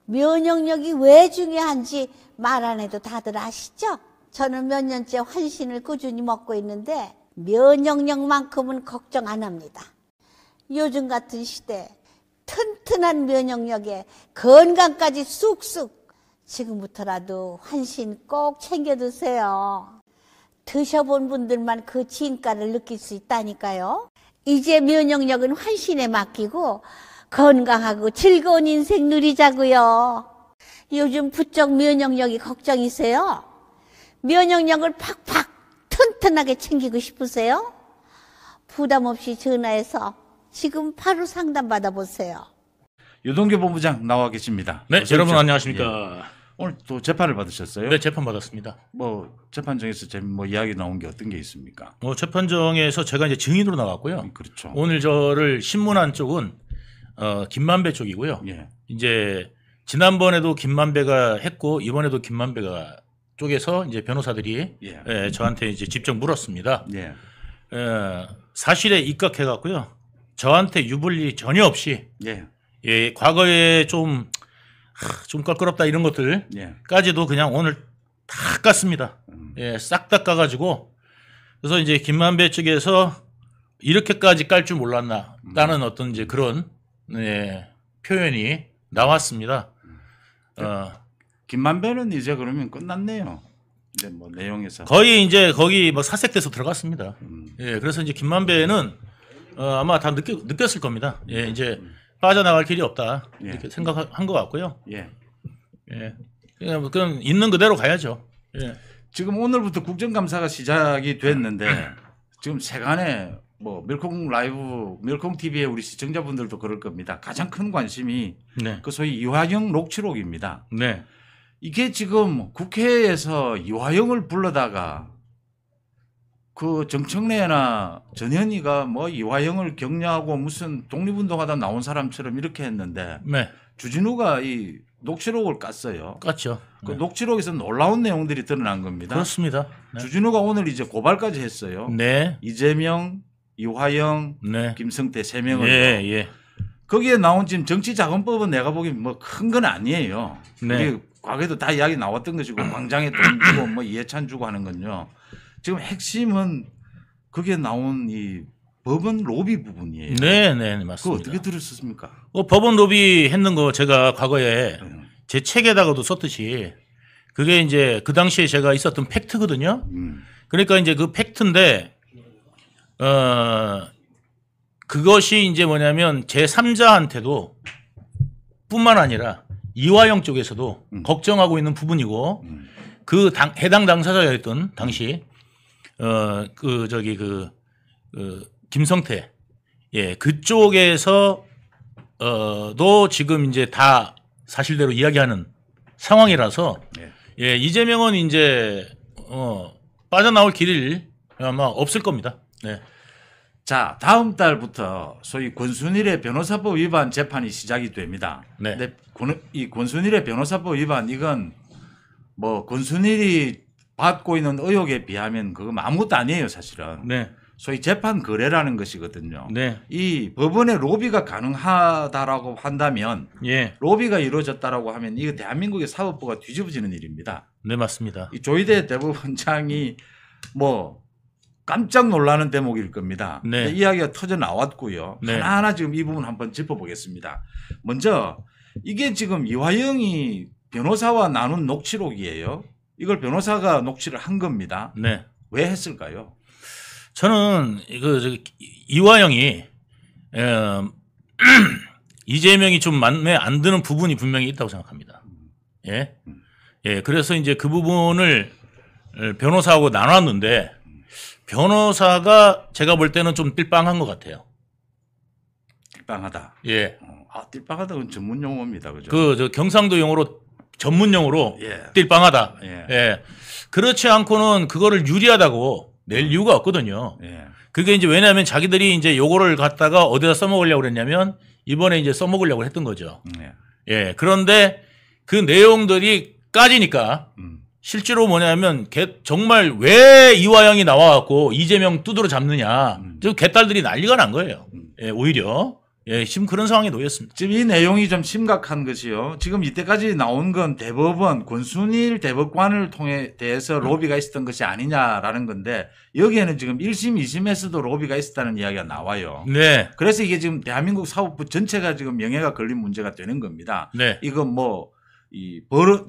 면역력이 왜 중요한지 말 안 해도 다들 아시죠? 저는 몇 년째 환신을 꾸준히 먹고 있는데 면역력만큼은 걱정 안 합니다. 요즘 같은 시대 튼튼한 면역력에 건강까지 쑥쑥, 지금부터라도 환신 꼭 챙겨 드세요. 드셔본 분들만 그 진가를 느낄 수 있다니까요. 이제 면역력은 환신에 맡기고 건강하고 즐거운 인생 누리자고요. 요즘 부쩍 면역력이 걱정이세요? 면역력을 팍팍 튼튼하게 챙기고 싶으세요? 부담 없이 전화해서 지금 바로 상담 받아보세요. 유동규 본부장 나와 계십니다. 네, 여러분 안녕하십니까. 예. 오늘 또 재판을 받으셨어요? 네, 재판 받았습니다. 뭐 재판정에서 뭐 이야기 나온 게 어떤 게 있습니까? 재판정에서 제가 이제 증인으로 나왔고요. 그렇죠. 오늘 저를 신문한 쪽은 김만배 쪽이고요. 예. 이제 지난번에도 김만배가 했고 이번에도 김만배가 쪽에서 이제 변호사들이 예. 저한테 이제 직접 물었습니다. 예. 사실에 입각해 갖고요. 저한테 유불리 전혀 없이 예. 과거에 좀 껄끄럽다 이런 것들까지도 그냥 오늘 다 깠습니다. 싹 다 까가지고 그래서 이제 김만배 측에서 이렇게까지 깔 줄 몰랐나라는 어떤 이제 그런 표현이 나왔습니다. 김만배는 이제 그러면 끝났네요. 이제 뭐 내용에서 거의 이제 거기 뭐 사색돼서 들어갔습니다. 그래서 이제 김만배는 아마 다 느꼈을 겁니다. 이제 빠져나갈 길이 없다 이렇게 생각한 것 같고요. 그냥 있는 그대로 가야죠. 지금 오늘부터 국정감사가 시작이 됐는데 지금 세간에 뭐 멸콩 라이브, 멸콩 TV에 우리 시청자분들도 그럴 겁니다. 가장 큰 관심이 그 소위 이화영 녹취록입니다. 이게 지금 국회에서 이화영을 불러다가 그 정청래나 전현희가 뭐 이화영을 격려하고 무슨 독립운동하다 나온 사람처럼 이렇게 했는데 주진우가 이 녹취록을 깠어요. 깠죠. 그 녹취록에서 놀라운 내용들이 드러난 겁니다. 그렇습니다. 주진우가 오늘 이제 고발까지 했어요. 이재명, 이화영, 김성태 3명을. 거기에 나온 지금 정치자금법은 내가 보기엔 뭐 큰 건 아니에요. 그게 과거에도 다 이야기 나왔던 것이고 광장에 돈 주고 뭐 이해찬 주고 하는 건요. 지금 핵심은 거기에 나온 이 법원 로비 부분이에요. 네, 맞습니다. 그거 어떻게 들으셨습니까? 법원 로비 했는 거 제가 과거에 제 책에다가도 썼듯이 그게 이제 그 당시에 제가 있었던 팩트거든요. 그러니까 이제 그 팩트인데 그것이 이제 뭐냐면 제3자한테도 뿐만 아니라 이화영 쪽에서도 걱정하고 있는 부분이고 그 해당 당사자였던 당시 김성태 그쪽에서 도 지금 이제 다 사실대로 이야기하는 상황이라서 이재명은 이제 빠져나올 길이 아마 없을 겁니다. 자, 다음 달부터 소위 권순일의 변호사법 위반 재판이 시작이 됩니다. 근데 이 권순일의 변호사법 위반 이건 뭐 권순일이 받고 있는 의혹에 비하면 그건 아무것도 아니에요, 사실은. 소위 재판 거래라는 것이거든요. 이 법원의 로비가 가능하다라고 한다면 로비가 이루어졌다라고 하면 이거 대한민국의 사법부가 뒤집어지는 일입니다. 맞습니다. 이 조희대 대법원장이 뭐 깜짝 놀라는 대목일 겁니다. 이야기가 터져 나왔고요. 하나하나 지금 이 부분 한번 짚어보겠습니다. 먼저 이게 지금 이화영이 변호사와 나눈 녹취록이에요. 이걸 변호사가 녹취를 한 겁니다. 왜 했을까요? 저는 이화영이 이재명이 좀 마음에 안 드는 부분이 분명히 있다고 생각합니다. 그래서 이제 그 부분을 변호사하고 나눴는데 변호사가 제가 볼 때는 좀 띨빵한 것 같아요. 띨빵하다. 띨빵하다는 전문 용어입니다. 그죠? 저 경상도 용어로 전문 용어로 띨빵하다. 그렇지 않고는 그거를 유리하다고 낼 이유가 없거든요. 그게 이제 왜냐하면 자기들이 이제 요거를 갖다가 어디다 써먹으려고 그랬냐면 이번에 이제 써먹으려고 했던 거죠. 그런데 그 내용들이 까지니까 실제로 뭐냐면 정말 왜 이화영이 나와갖고 이재명 두드러 잡느냐. 저 개딸들이 난리가 난 거예요. 오히려. 예, 지금 그런 상황에 놓였습니다. 지금 이 내용이 좀 심각한 것이요. 지금 이때까지 나온 건 대법원 권순일 대법관을 대해서 로비가 있었던 것이 아니냐라는 건데 여기에는 지금 1심, 2심에서도 로비가 있었다는 이야기가 나와요. 네. 그래서 이게 지금 대한민국 사법부 전체가 지금 영해가 걸린 문제가 되는 겁니다. 네. 이건 뭐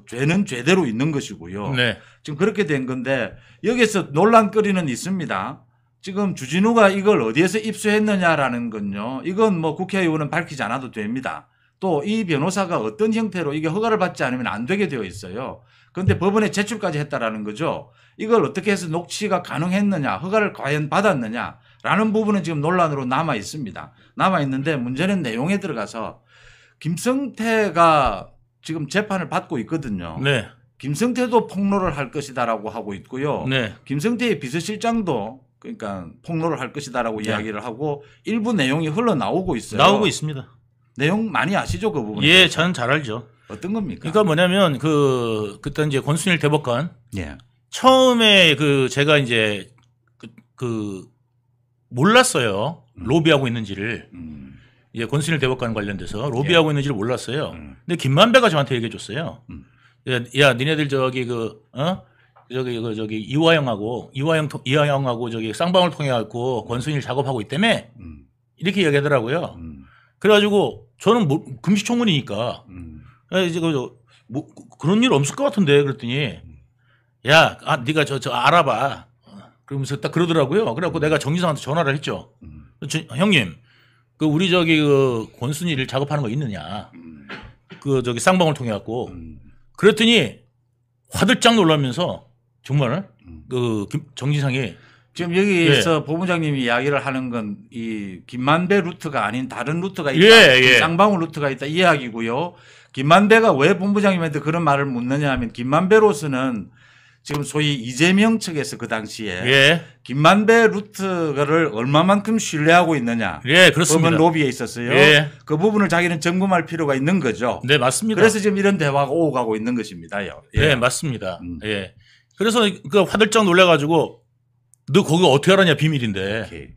죄는 죄대로 있는 것이고요. 네. 지금 그렇게 된 건데 여기에서 논란거리는 있습니다. 지금 주진우가 이걸 어디에서 입수했느냐라는 건요. 이건 뭐 국회의원은 밝히지 않아도 됩니다. 또 이 변호사가 어떤 형태로 이게 허가를 받지 않으면 안 되게 되어 있어요. 그런데 법원에 제출까지 했다라는 거죠. 이걸 어떻게 해서 녹취가 가능했느냐, 허가를 과연 받았느냐라는 부분은 지금 논란으로 남아 있습니다. 남아 있는데 문제는 내용에 들어가서 김성태가 지금 재판을 받고 있거든요. 네. 김성태도 폭로를 할 것이다라고 하고 있고요. 네. 김성태의 비서실장도 그러니까 폭로를 할 것이다라고 네. 이야기를 하고 일부 내용이 흘러나오고 있어요. 나오고 있습니다. 내용 많이 아시죠? 그 부분? 예, 저는 잘 알죠. 어떤 겁니까? 그러니까 뭐냐면 그때 이제 권순일 대법관 예. 처음에 제가 이제 몰랐어요. 로비하고 있는지를. 예, 권순일 대법관 관련돼서 로비하고 있는지를 몰랐어요. 근데 김만배가 저한테 얘기해 줬어요. 야, 니네들 저기 이화영하고 저기 쌍방울 통해 갖고 권순일 작업하고 있다며 이렇게 얘기하더라고요. 그래가지고 저는 금시초문이니까 이제 뭐 그런 일 없을 것 같은데 그랬더니 야, 네가 저 알아봐. 그러면서 딱 그러더라고요. 그래갖고 내가 정지상한테 전화를 했죠. 형님, 우리 저기 권순일 작업하는 거 있느냐? 저기 쌍방울 통해 갖고 그랬더니 화들짝 놀라면서 정말 정지상이 지금 여기에서 본부장님이 이야기를 하는 건 이 김만배 루트가 아닌 다른 루트가 있다. 쌍방울 루트가 있다 이 이야기고요. 김만배가 왜 본부장님한테 그런 말을 묻느냐 하면 김만배로서는 지금 소위 이재명 측에서 그 당시에 김만배 루트를 얼마만큼 신뢰하고 있느냐. 예, 그렇습니다. 법원 로비에 있었어요. 그 부분을 자기는 점검할 필요가 있는 거죠. 네, 맞습니다. 그래서 지금 이런 대화가 오고 가고 있는 것입니다요. 네, 맞습니다. 예. 그래서 화들짝 놀래가지고 너 거기 어떻게 알았냐 비밀인데.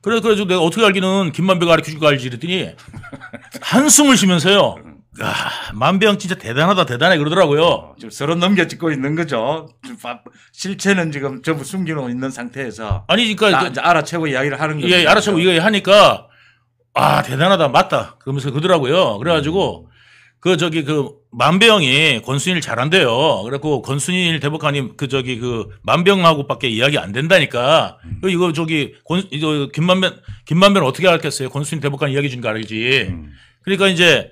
그래가지고 내가 어떻게 알기는 김만배가 가르쳐 줄 거 알지 이랬더니 한숨을 쉬면서요. 만배형 진짜 대단하다 대단해 그러더라고요. 지금 서로 넘겨짚고 있는 거죠. 실체는 지금 전부 숨기고 있는 상태에서. 아니 그러니까 이제 알아채고 이야기를 하는 거죠. 예, 알아채고 이거 하니까 대단하다 맞다 그러면서 그러더라고요. 그래가지고 만배형이 권순일 잘한대요. 그래갖고 권순일 대법관님 만배형하고밖에 이야기 안 된다니까. 이거 김만배는 어떻게 알겠어요? 권순일 대법관 이야기 준 거 알지. 그러니까 이제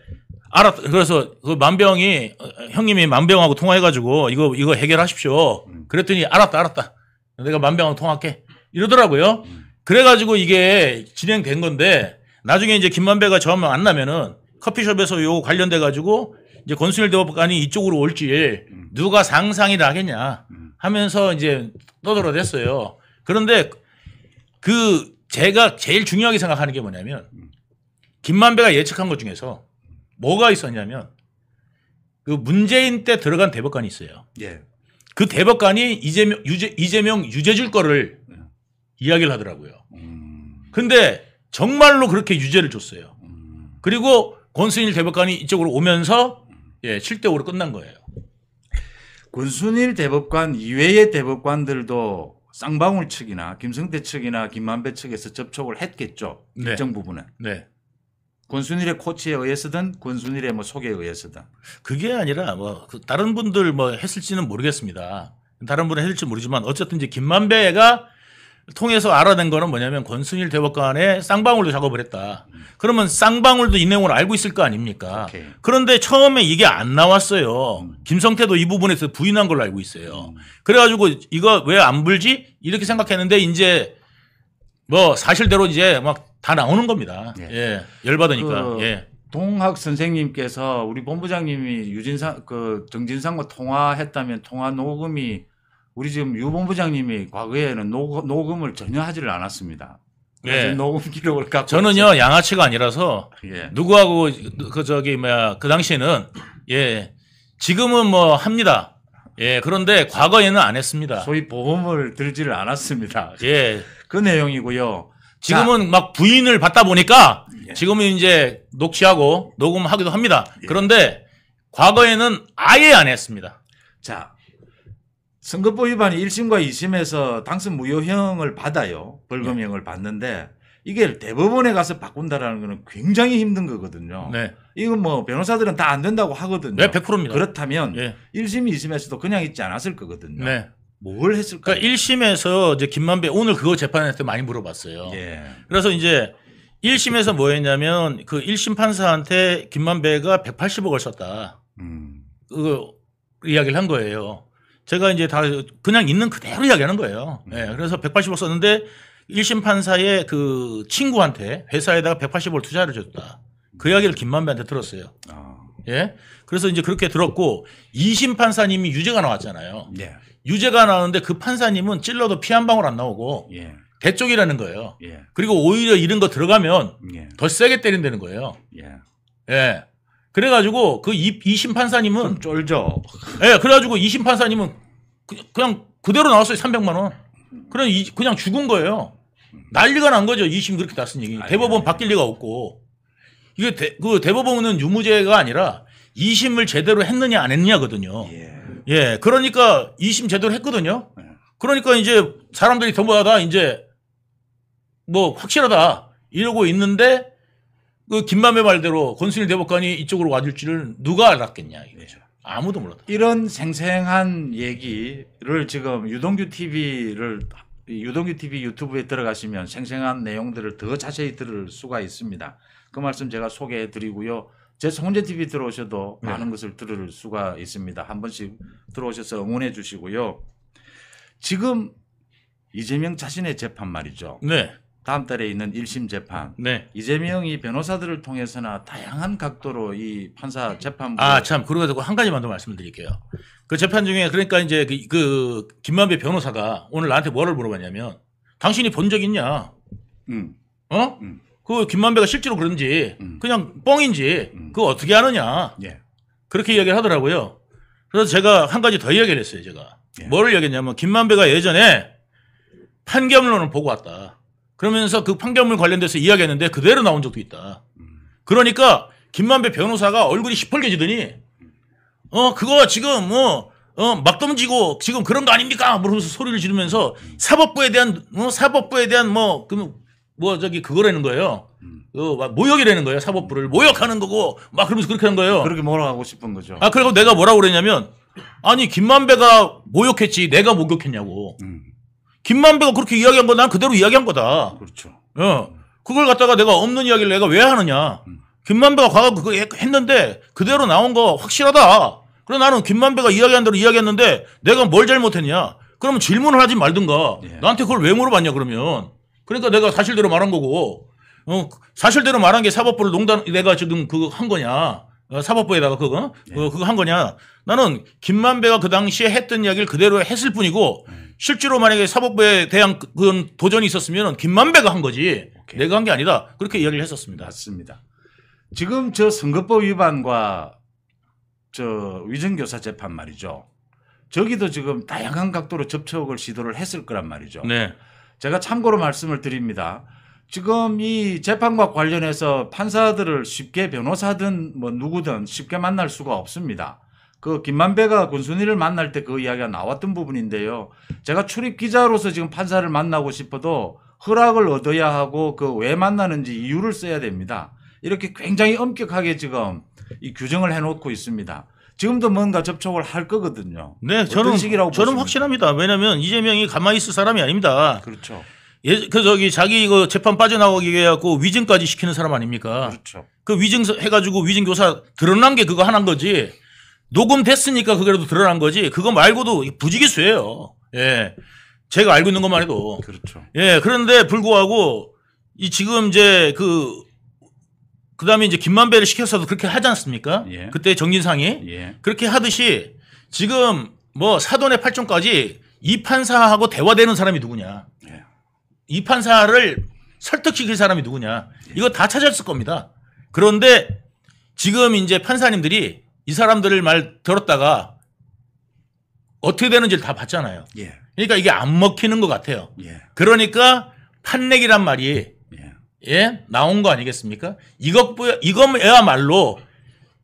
그래서 만배형이 형님이 만배형하고 통화해가지고 이거 해결하십시오. 그랬더니 알았다. 내가 만배형하고 통화할게. 이러더라고요. 그래가지고 이게 진행된 건데 나중에 이제 김만배가 저 만나면은 커피숍에서 요 관련돼 가지고 이제 권순일 대법관이 이쪽으로 올지 누가 상상이라 하겠냐 하면서 이제 떠들어댔어요. 그런데 제가 제일 중요하게 생각하는 게 뭐냐면 김만배가 예측한 것 중에서 뭐가 있었냐면 문재인 때 들어간 대법관이 있어요. 그 대법관이 이재명 유죄 줄 거를 이야기를 하더라고요. 근데 정말로 그렇게 유죄를 줬어요. 그리고 권순일 대법관이 이쪽으로 오면서 7대5로 끝난 거예요. 권순일 대법관 이외의 대법관들도 쌍방울 측이나 김성태 측이나 김만배 측에서 접촉을 했겠죠. 일정 부분은. 네. 권순일의 코치에 의해서든 권순일의 속에 의해서든. 그게 아니라 다른 분들 했을지는 모르겠습니다. 다른 분은 했을지 모르지만 어쨌든 이제 김만배가 통해서 알아낸 거는 뭐냐면 권순일 대법관의 쌍방울도 작업을 했다. 그러면 쌍방울도 이 내용을 알고 있을 거 아닙니까? 그런데 처음에 이게 안 나왔어요. 김성태도 이 부분에서 부인한 걸로 알고 있어요. 그래가지고 이거 왜 안 불지? 이렇게 생각했는데 이제 사실대로 이제 다 나오는 겁니다. 열받으니까. 동학 선생님께서 우리 본부장님이 정진상과 통화했다면 통화 녹음이 우리 지금 유 본부장님이 과거에는 녹음을 전혀 하지를 않았습니다. 녹음 기록을 갖고 저는요 양아치가 아니라서 누구하고 그 당시에는 지금은 합니다. 그런데 과거에는 안 했습니다. 소위 보험을 들지를 않았습니다. 예. 그 내용이고요. 지금은 막 부인을 받다 보니까 지금은 이제 녹취하고 녹음하기도 합니다. 그런데 과거에는 아예 안 했습니다. 자, 선거법 위반이 1심과 2심에서 당선 무효형을 받아요. 벌금형을 받는데 이게 대법원에 가서 바꾼다라는 거는 굉장히 힘든 거거든요. 네. 이건 뭐 변호사들은 다 안 된다고 하거든요. 네, 100%입니다. 그렇다면 1심, 2심에서도 그냥 있지 않았을 거거든요. 네. 뭘 했을까요? 그러니까 1심에서 이제 김만배 오늘 그거 재판할 때 많이 물어봤어요. 예. 그래서 이제 1심에서 뭐 했냐면 그 1심 판사한테 김만배가 180억을 썼다. 그 이야기를 한 거예요. 제가 이제 다 그냥 있는 그대로 이야기하는 거예요. 네, 그래서 180억 썼는데 1심 판사의 그 친구한테 회사에다가 180억을 투자를 줬다. 그 이야기를 김만배한테 들었어요. 예. 그래서 이제 그렇게 들었고 2심 판사님이 유죄가 나왔잖아요. 예. 유죄가 나오는데 그 판사님은 찔러도 피 한 방울 안 나오고 예. 대쪽이라는 거예요. 예. 그리고 오히려 이런 거 들어가면 예. 더 세게 때린다는 거예요. 예. 예. 그래가지고 그 2심 판사님은 좀 쫄죠. 예. 그래가지고 2심 판사님은 그냥 그대로 나왔어요. 300만 원. 그냥 죽은 거예요. 난리가 난 거죠. 2심 그렇게 났으니. 대법원 바뀔 리가 없고. 이게 그 대법원은 유무죄가 아니라 2심을 제대로 했느냐 안 했느냐거든요. 예. 그러니까 2심 제대로 했거든요. 그러니까 이제 사람들이 전부 다 이제 뭐 확실하다 이러고 있는데 그 김만배 말대로 권순일 대법관이 이쪽으로 와줄 줄을 누가 알았겠냐 이거죠. 아무도 몰랐다. 이런 생생한 얘기를 지금 유동규 TV 유튜브에 들어가시면 생생한 내용들을 더 자세히 들을 수가 있습니다. 그 말씀 제가 소개해 드리고요. 제 송재 TV 들어오셔도 많은 것을 들을 수가 있습니다. 한 번씩 들어오셔서 응원해 주시고요. 지금 이재명 자신의 재판 말이죠. 네. 다음 달에 있는 1심 재판. 네. 이재명이 변호사들을 통해서나 다양한 각도로 이 판사 재판부. 참. 그러고 한 가지만 더 말씀드릴게요. 그 재판 중에 그러니까 이제 그 김만배 변호사가 오늘 나한테 뭐를 물어봤냐면 당신이 본 적 있냐? 그 김만배가 실제로 그런지 그냥 뻥인지 그거 어떻게 아느냐? 예. 그렇게 이야기를 하더라고요. 그래서 제가 한 가지 더 이야기를 했어요. 제가. 뭐를 이야기했냐면 김만배가 예전에 판결문을 보고 왔다. 그러면서 그 판결문 관련돼서 이야기했는데 그대로 나온 적도 있다. 그러니까 김만배 변호사가 얼굴이 시뻘개지더니 그거 지금 막 던지고 지금 그런 거 아닙니까? 그러면서 소리를 지르면서 사법부에 대한 그거라는 거예요. 모욕이라는 거예요. 사법부를 모욕하는 거고 막 그러면서 그렇게 하는 거예요. 그렇게 뭐라고 하고 싶은 거죠. 그리고 내가 뭐라고 그랬냐면 아니 김만배가 모욕했지 내가 목욕했냐고. 김만배가 그렇게 이야기한 거 난 그대로 이야기한 거다. 그렇죠. 그걸 갖다가 내가 없는 이야기를 내가 왜 하느냐. 김만배가 과거 그거 했는데 그대로 나온 거 확실하다. 그래 나는 김만배가 이야기한 대로 이야기했는데 내가 뭘 잘못했냐. 그러면 질문을 하지 말든가. 나한테 그걸 왜 물어봤냐 그러면. 그러니까 내가 사실대로 말한 거고 사실대로 말한 게 사법부를 내가 지금 그거 한 거냐. 사법부에다가 그거 한 거냐. 나는 김만배가 그 당시에 했던 이야기를 그대로 했을 뿐이고 실제로 만약에 사법부에 대한 그런 도전이 있었으면 김만배가 한 거지 내가 한 게 아니다. 그렇게 이야기를 했었습니다. 맞습니다. 지금 저 선거법 위반과 저 위정교사 재판 말이죠. 저기도 지금 다양한 각도로 접촉을 시도를 했을 거란 말이죠. 네. 제가 참고로 말씀을 드립니다. 지금 이 재판과 관련해서 판사들을 쉽게 변호사든 뭐 누구든 쉽게 만날 수가 없습니다. 그 김만배가 권순일을 만날 때 그 이야기가 나왔던 부분인데요. 제가 출입 기자로서 지금 판사를 만나고 싶어도 허락을 얻어야 하고 그 왜 만나는지 이유를 써야 됩니다. 이렇게 굉장히 엄격하게 지금 이 규정을 해놓고 있습니다. 지금도 뭔가 접촉을 할 거거든요. 네, 저는 확신합니다. 왜냐하면 이재명이 가만히 있을 사람이 아닙니다. 그렇죠. 자기 이거 재판 빠져나오기 위해 갖고 위증까지 시키는 사람 아닙니까? 그렇죠. 그 위증 해가지고 위증 교사 드러난 게 그거 하나인 거지. 녹음됐으니까 그게라도 드러난 거지. 그거 말고도 부지기수예요. 예. 제가 알고 있는 것만 해도. 그렇죠. 예. 그런데 불구하고 지금 이제 그다음에 이제 김만배를 시켜서도 그렇게 하지 않습니까? 예. 그때 정진상이 그렇게 하듯이 지금 뭐 사돈의 팔촌까지 이 판사하고 대화되는 사람이 누구냐? 이 판사를 설득시킬 사람이 누구냐? 이거 다 찾았을 겁니다. 그런데 지금 이제 판사님들이 이 사람들을 말 들었다가 어떻게 되는지를 다 봤잖아요. 그러니까 이게 안 먹히는 것 같아요. 그러니까 판내기란 말이 예 나온 거 아니겠습니까? 이거야말로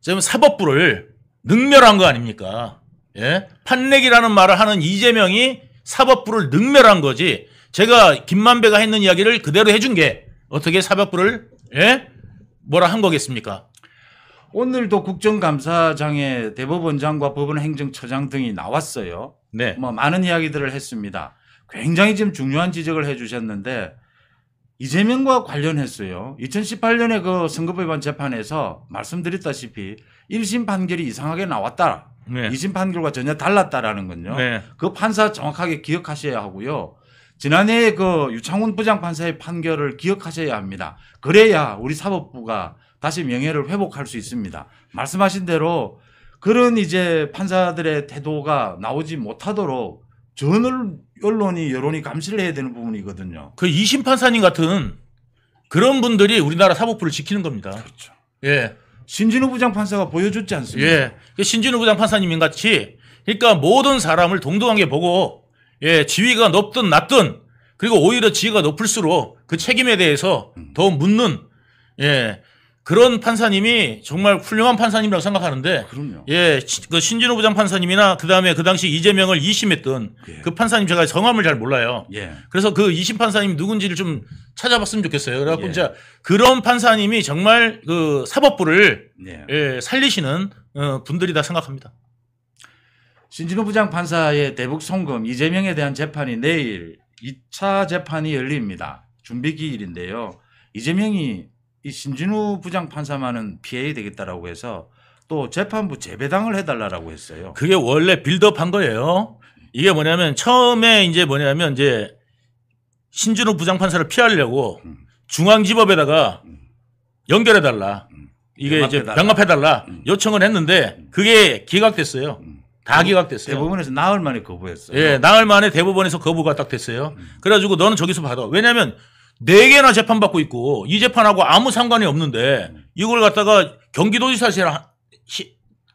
지금 사법부를 능멸한 거 아닙니까? 예 판내기라는 말을 하는 이재명이 사법부를 능멸한 거지. 제가 김만배가 했는 이야기를 그대로 해준 게 어떻게 사법부를 예 뭐라 한 거겠습니까? 오늘도 국정감사장에 대법원장과 법원행정처장 등이 나왔어요. 네. 뭐 많은 이야기들을 했습니다. 굉장히 지금 중요한 지적을 해주셨는데 이재명과 관련했어요. 2018년에 그 선거법위반 재판에서 말씀드렸다시피 1심 판결이 이상하게 나왔다. 네. 2심 판결과 전혀 달랐다라는 건요. 네. 그 판사 정확하게 기억하셔야 하고요. 지난해 그 유창훈 부장판사의 판결을 기억하셔야 합니다. 그래야 우리 사법부가 다시 명예를 회복할 수 있습니다. 말씀하신 대로 그런 이제 판사들의 태도가 나오지 못하도록 전 언론이 여론이 감시를 해야 되는 부분이거든요. 그 2심 판사님 같은 그런 분들이 우리나라 사법부를 지키는 겁니다. 그렇죠. 예. 신진우 부장판사가 보여줬지 않습니까? 예. 신진우 부장판사님 같이 그러니까 모든 사람을 동등하게 보고 예, 지위가 높든 낮든 그리고 오히려 지위가 높을수록 그 책임에 대해서 더 묻는 예. 그런 판사님이 정말 훌륭한 판사님이라고 생각하는데 그럼요. 예, 그 신진우 부장 판사님이나 그다음에 그 당시 이재명을 2심했던 예. 그 판사님 제가 성함을 잘 몰라요. 예. 그래서 그 2심 판사님 누군지를 좀 찾아봤으면 좋겠어요. 그래갖고 예. 이제 그런 판사님이 정말 그 사법부를 예. 예, 살리시는 분들이다 생각합니다. 신진우 부장판사의 대북 송금 이재명에 대한 재판이 내일 2차 재판이 열립니다. 준비 기일인데요. 이재명이 이 신진우 부장판사만은 피해야 되겠다라고 해서 또 재판부 재배당을 해달라고 했어요. 그게 원래 빌드업한 거예요. 이게 뭐냐면 처음에 이제 뭐냐면 이제 신진우 부장판사를 피하려고 중앙지법에다가 연결해달라. 이게 이제 병합해달라 요청을 했는데 그게 기각됐어요. 다 기각됐어요. 대법원에서 나흘 만에 거부했어요. 예, 나흘 만에 대법원에서 거부가 딱 됐어요. 그래가지고 너는 저기서 받아. 왜냐하면 4개나 재판받고 있고 이 재판하고 아무 상관이 없는데 이걸 갖다가 경기도지사실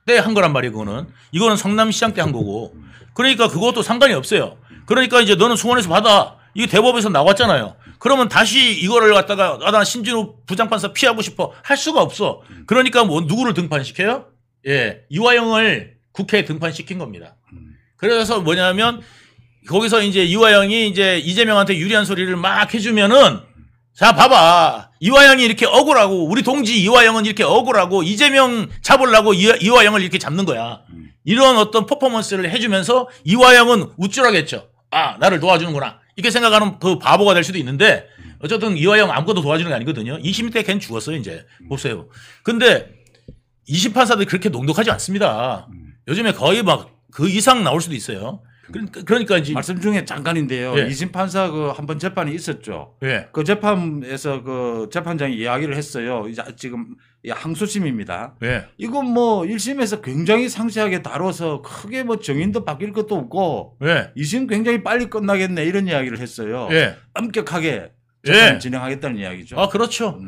때 한 거란 말이에요. 이거는 성남시장 때 한 거고 그러니까 그것도 상관이 없어요. 그러니까 이제 너는 수원에서 받아. 이게 대법에서 나왔잖아요. 그러면 다시 이거를 갖다가 나 신진우 부장판사 피하고 싶어 할 수가 없어. 그러니까 뭐 누구를 등판시켜요? 예, 이화영을 국회에 등판시킨 겁니다. 그래서 뭐냐면 거기서 이제 이화영이 이제 이재명한테 유리한 소리를 막 해주면은 자 봐봐 이화영이 이렇게 억울하고 우리 동지 이화영은 이렇게 억울하고 이재명 잡으려고 이화영을 이렇게 잡는 거야. 이런 어떤 퍼포먼스를 해주면서 이화영은 우쭐하겠죠. 아 나를 도와주는구나 이렇게 생각하는 그 바보가 될 수도 있는데 어쨌든 이화영 아무것도 도와주는 게 아니거든요. 2심 때 걔는 죽었어요 이제 보세요. 근데 2심 판사들이 그렇게 녹록하지 않습니다. 요즘에 거의 막 그 이상 나올 수도 있어요. 그러니까 이제 말씀 중에 잠깐인데요. 예. 2심 판사 그 한 번 재판이 있었죠. 예. 그 재판에서 그 재판장이 이야기를 했어요. 이제 지금 항소심입니다. 예. 이건 뭐 1심에서 굉장히 상세하게 다뤄서 크게 뭐 정인도 바뀔 것도 없고 예. 2심 굉장히 빨리 끝나겠네 이런 이야기를 했어요. 예. 엄격하게 재판을 예. 진행하겠다는 이야기죠. 아 그렇죠.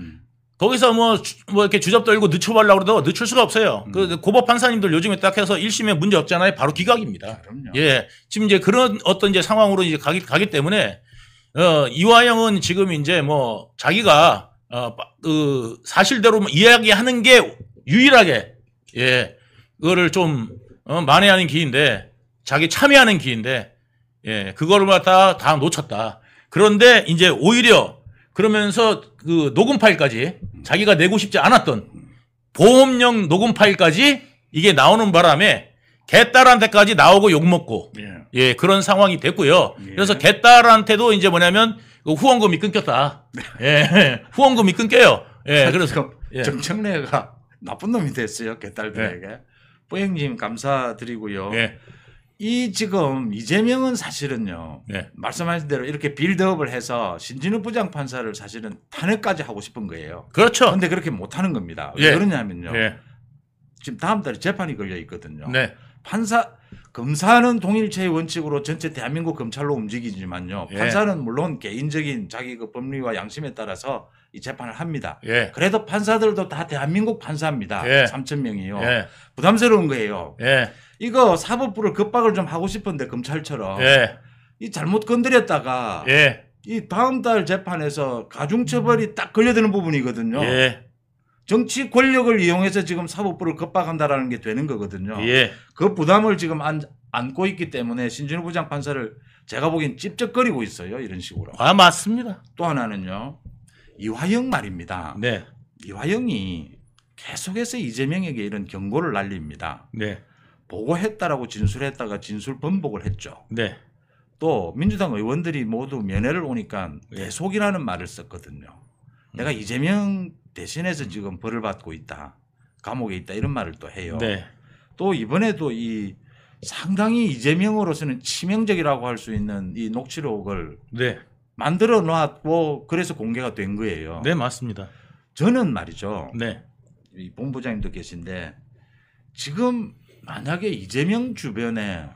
거기서 뭐 이렇게 주접 떨고 늦춰보려고 그래도 늦출 수가 없어요. 그 고법 판사님들 요즘에 딱 해서 1심에 문제 없잖아요. 바로 기각입니다. 그럼요. 예. 지금 이제 그런 어떤 이제 상황으로 이제 가기 때문에 이화영은 지금 이제 뭐 자기가 그 사실대로 이야기하는 게 유일하게 예. 그거를 좀 만회하는 기인데 자기 참여하는 기인데 예. 그거를 갖다 다 놓쳤다. 그런데 이제 오히려 그러면서 그 녹음 파일까지 자기가 내고 싶지 않았던 보험용 녹음 파일까지 이게 나오는 바람에 개딸한테까지 나오고 욕먹고 예 그런 상황이 됐고요. 그래서 개딸한테도 이제 뭐냐면 후원금이 끊겼다. 예 후원금이 끊겨요. 예 그래서 예. 정청래가 나쁜 놈이 됐어요. 개딸들에게. 뿌행님 감사드리고요. 예. 이 지금 이재명은 사실은요. 예. 말씀하신 대로 이렇게 빌드업을 해서 신진우 부장판사를 사실은 탄핵까지 하고 싶은 거예요. 그렇죠. 그런데 그렇게 못하는 겁니다. 왜 예. 그러냐면요. 예. 지금 다음 달에 재판이 걸려 있거든요. 네. 검사는 동일체의 원칙으로 전체 대한민국 검찰로 움직이지만요. 예. 판사는 물론 개인적인 자기 그 법리와 양심에 따라서 이 재판을 합니다. 예. 그래도 판사들도 다 대한민국 판사입니다. 예. 3,000명이요. 예. 부담스러운 거예요. 예. 이거 사법부를 급박을 좀 하고 싶은데 검찰처럼 예. 이 잘못 건드렸다가 예. 이 다음 달 재판에서 가중처벌이 딱 걸려드는 부분이거든요. 예. 정치 권력을 이용해서 지금 사법부를 겁박한다라는 게 되는 거거든요. 예. 그 부담을 지금 안고 있기 때문에 신진우 부장판사를 제가 보기엔 찝쩍거리고 있어요. 이런 식으로. 아, 맞습니다. 또 하나는요. 이화영 말입니다. 네. 이화영이 계속해서 이재명에게 이런 경고를 날립니다. 네. 보고했다라고 진술했다가 진술 번복을 했죠. 네. 또 민주당 의원들이 모두 면회를 오니까 대속이라는 말을 썼거든요. 내가 이재명 대신해서 지금 벌을 받고 있다. 감옥에 있다. 이런 말을 또 해요. 네. 또 이번에도 이 상당히 이재명으로서는 치명적이라고 할 수 있는 이 녹취록을 네. 만들어 놨고 그래서 공개가 된 거예요. 네, 맞습니다. 저는 말이죠. 네. 이 본부장님도 계신데 지금 만약에 이재명 주변에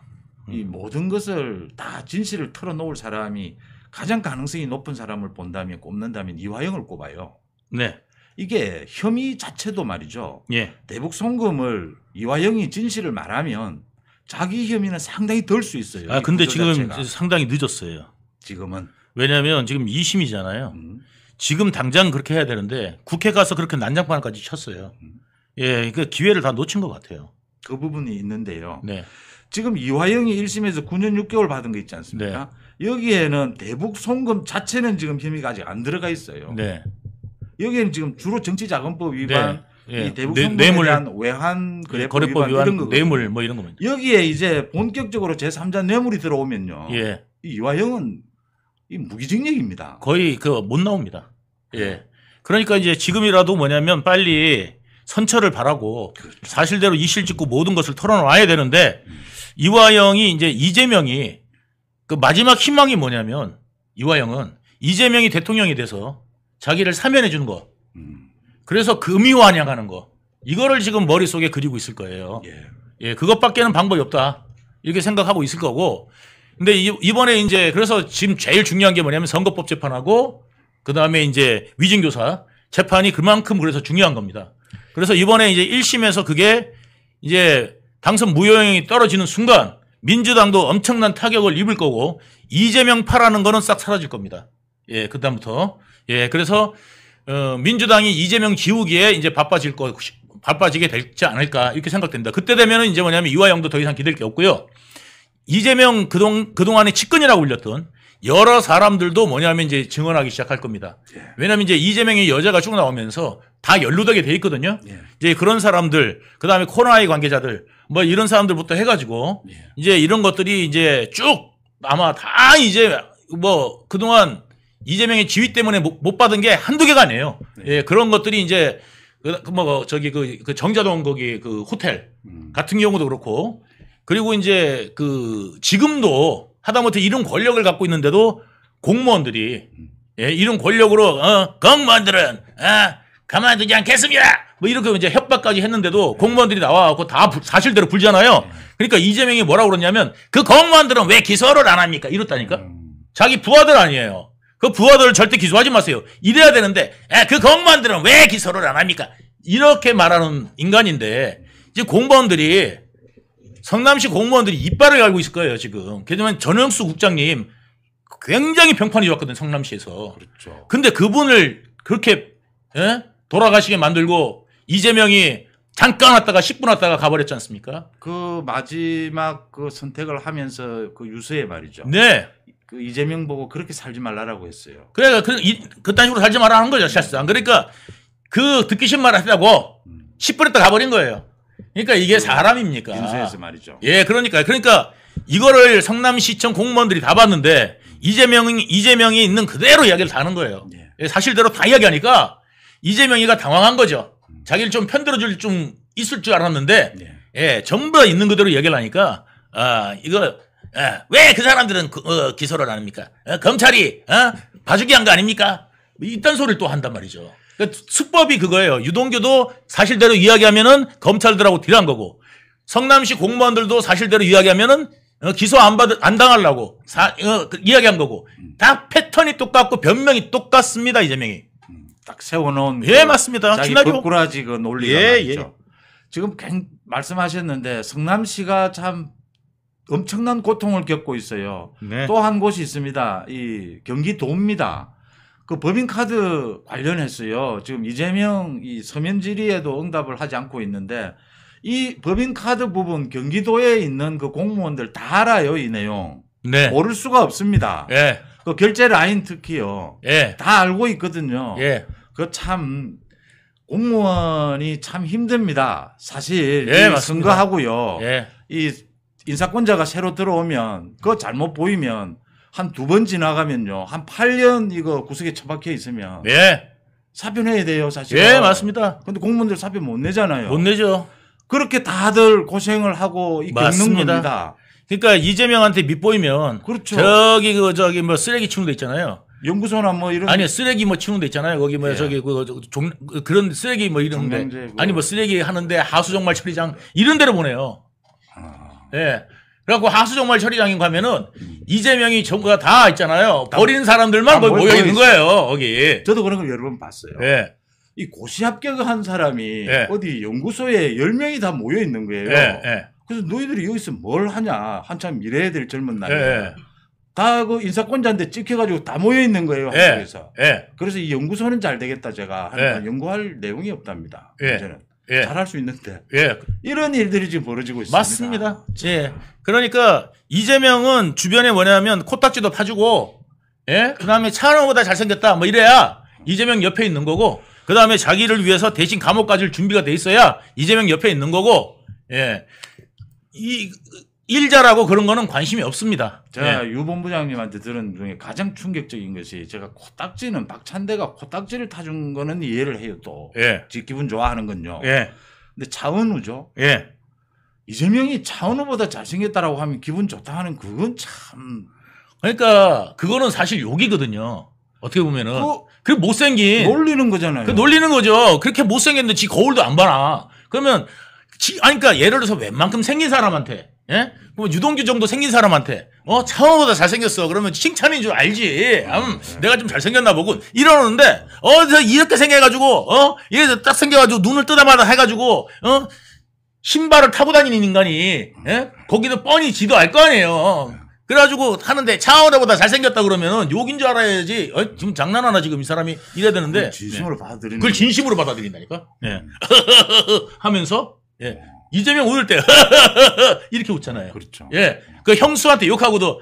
이 모든 것을 다 진실을 털어놓을 사람이 가장 가능성이 높은 사람을 본다면 꼽는다면 이화영을 꼽아요. 네. 이게 혐의 자체도 말이죠. 예. 대북 송금을 이화영이 진실을 말하면 자기 혐의는 상당히 덜 수 있어요. 아, 근데 지금 자체가. 상당히 늦었어요. 지금은 왜냐하면 지금 2심이잖아요. 지금 당장 그렇게 해야 되는데 국회 가서 그렇게 난장판까지 쳤어요. 예, 그 기회를 다 놓친 것 같아요. 그 부분이 있는데요. 네. 지금 이화영이 1심에서 9년 6개월 받은 거 있지 않습니까? 여기에는 대북 송금 자체는 지금 혐의가 아직 안 들어가 있어요. 네. 여기에는 지금 주로 정치자금법 위반, 네. 이 대북 송금에 대한 외환 거래법 위반 이런 거 뇌물 뭐 이런 거면 여기에 이제 본격적으로 제3자 뇌물이 들어오면요. 예. 이 이화영은 이 무기징역입니다. 거의 그 못 나옵니다. 예. 그러니까 이제 지금이라도 뭐냐면 빨리 선처를 바라고 그렇죠. 사실대로 이실 짓고 모든 것을 털어놔야 되는데 이화영이 이제 이재명이 그 마지막 희망이 뭐냐면 이화영은 이재명이 대통령이 돼서 자기를 사면해 주는 거. 그래서 금이환영하는 거. 이거를 지금 머릿속에 그리고 있을 거예요. 예. 예, 그것밖에는 방법이 없다. 이렇게 생각하고 있을 거고. 근데 이번에 이제 그래서 지금 제일 중요한 게 뭐냐면 선거법 재판하고 그다음에 이제 위증교사 재판이 그만큼 그래서 중요한 겁니다. 그래서 이번에 이제 1심에서 그게 이제 당선 무효형이 떨어지는 순간 민주당도 엄청난 타격을 입을 거고 이재명 파라는 거는 싹 사라질 겁니다. 예, 그다음부터. 예, 그래서 민주당이 이재명 지우기에 이제 바빠지게 되지 않을까 이렇게 생각됩니다. 그때 되면은 이제 뭐냐면 이화영도 더 이상 기댈 게 없고요. 이재명 그동안에 측근이라고 불렸던 여러 사람들도 뭐냐면 이제 증언하기 시작할 겁니다. 왜냐하면 이제 이재명의 여자가 쭉 나오면서 다 연루되게 돼 있거든요. 이제 그런 사람들, 그 다음에 코로나19 관계자들, 뭐 이런 사람들부터 해가지고 이제 이런 것들이 이제 쭉 아마 다 이제 뭐 그동안 이재명의 지위 때문에 못 받은 게 한두 개가 아니에요. 예, 그런 것들이 이제 그 정자동 거기 그 호텔 같은 경우도 그렇고 그리고 이제 그 지금도 하다못해 이런 권력을 갖고 있는데도 공무원들이 예, 이런 권력으로 공무원들은 가만두지 않겠습니다. 뭐 이렇게 이제 협박까지 했는데도 공무원들이 나와갖고 다 사실대로 불잖아요. 그러니까 이재명이 뭐라고 그러냐면 그 공무원들은 왜 기소를 안 합니까? 이렇다니까. 자기 부하들 아니에요. 그 부하들을 절대 기소하지 마세요. 이래야 되는데 그 공무원들은 왜 기소를 안 합니까? 이렇게 말하는 인간인데 이제 공무원들이 성남시 공무원들이 이빨을 갈고 있을 거예요 지금. 왜냐면 전영수 국장님 굉장히 평판이 좋았거든 성남시에서. 그렇죠. 근데 그분을 그렇게 돌아가시게 만들고 이재명이 잠깐 왔다가 10분 왔다가 가버렸지 않습니까? 그 마지막 그 선택을 하면서 그 유서에 말이죠. 네. 그 이재명 보고 그렇게 살지 말라라고 했어요. 그러니까 그딴 식으로 살지 말라 하는 거죠 사실상. 그러니까 그 듣기 싫은 말 하다고 10분 있다 가버린 거예요. 그러니까 이게 사람입니까? 인수해서 말이죠. 예, 그러니까 이거를 성남시청 공무원들이 다 봤는데 이재명이 있는 그대로 이야기를 다 하는 거예요. 예, 사실대로 다 이야기하니까 이재명이가 당황한 거죠. 자기를 좀 편들어줄 좀 있을 줄 알았는데 예, 전부 다 있는 그대로 이야기를 하니까 이거 왜 그 사람들은 기소를 안 합니까? 검찰이 봐주기 한 거 아닙니까? 이딴 소리를 또 한단 말이죠. 그러니까 수법이 그거예요. 유동규도 사실대로 이야기하면은 검찰들하고 딜한 거고 성남시 공무원들도 사실대로 이야기하면은 기소 안 당하려고 이야기한 거고 다 패턴이 똑같고 변명이 똑같습니다. 이재명이. 딱 세워놓은 예, 맞습니다. 자기 시나리오. 꿀꾸라지 그 논리가 예, 말이죠. 지금 말씀하셨는데 성남시가 참 엄청난 고통을 겪고 있어요. 네. 또 한 곳이 있습니다. 이 경기도입니다. 그 법인카드 관련해서요. 지금 이재명 이 서면 질의에도 응답을 하지 않고 있는데 이 법인카드 부분 경기도에 있는 그 공무원들 다 알아요. 이 내용. 네. 모를 수가 없습니다. 예. 그 결제 라인 특히요. 예. 다 알고 있거든요. 예. 그 참 공무원이 참 힘듭니다. 사실 예, 이 맞습니다. 선거하고요. 예. 이 인사권자가 새로 들어오면 그거 잘못 보이면 한 2번 지나가면요. 한 8년 이거 구석에 처박혀 있으면 예. 사표내야 돼요, 사실. 예, 맞습니다. 근데 공무원들 사표 못 내잖아요. 못 내죠. 그렇게 다들 고생을 하고 겪는 맞습니다. 겁니다. 그러니까 이재명한테 밑보이면 그렇죠. 저기 뭐 쓰레기 치는 데 있잖아요. 연구소나 뭐 이런 아니 쓰레기 뭐 치는 데 있잖아요. 거기 뭐 예. 저기 그런 쓰레기 뭐 이런데 종량제 아니 뭐 쓰레기 하는데 하수종말 처리장 이런 데로 보내요. 예. 그래갖고 하수종말 처리장에 가면은 이재명이 전부가 다 있잖아요. 버리는 사람들만 거기 모여 있는 거예요. 거기. 저도 그런 걸 여러 번 봤어요. 예. 이 고시 합격한 사람이 예. 어디 연구소에 10명이 다 모여 있는 거예요. 예. 예. 그래서 너희들이 여기서 뭘 하냐. 한참 일해야 될 젊은 나이에. 예. 다 그 인사권자한테 찍혀가지고 다 모여 있는 거예요. 예. 한국에서. 예. 그래서 이 연구소는 잘 되겠다 제가 하니까 예. 연구할 내용이 없답니다. 예. 문제는. 예. 잘할 수 있는데. 예. 이런 일들이 지금 벌어지고 있습니다. 맞습니다. 예. 그러니까 이재명은 주변에 뭐냐면 코딱지도 파주고, 예. 그 다음에 차은우보다 잘생겼다. 뭐 이래야 이재명 옆에 있는 거고, 그 다음에 자기를 위해서 대신 감옥 가줄 준비가 돼 있어야 이재명 옆에 있는 거고, 예. 일 잘하고 그런 거는 관심이 없습니다. 제가 예. 유 본부장님한테 들은 중에 가장 충격적인 것이 제가 코딱지는 박찬대가 코딱지를 타준 거는 이해를 해요 또. 예. 지 기분 좋아하는 건요. 예. 근데 차은우죠. 예. 이재명이 차은우보다 잘생겼다라고 하면 기분 좋다 하는 그건 참. 그러니까 그거는 사실 욕이거든요. 어떻게 보면은. 그 못생긴. 놀리는 거잖아요. 그 놀리는 거죠. 그렇게 못생겼는데 지 거울도 안 봐나. 그러면 아니 그러니까 예를 들어서 웬만큼 생긴 사람한테 예? 그럼 유동규 정도 생긴 사람한테 차은우보다 잘생겼어. 그러면 칭찬인 줄 알지. 내가 좀 잘생겼나 보고 이러는데 이렇게 생겨가지고 얘 딱 생겨가지고 눈을 뜨다마다 해가지고 신발을 타고 다니는 인간이 예? 거기도 뻔히 지도 알 거 아니에요. 그래가지고 하는데 차은우보다 잘생겼다 그러면은 욕인 줄 알아야지. 지금 장난하나 지금 이 사람이 이래야 되는데 진심으로 받아들이는. 그걸 진심으로 받아들인다니까. 예. 하면서 예. 이재명 웃을 때 이렇게 웃잖아요. 그렇죠. 예. 그 형수한테 욕하고도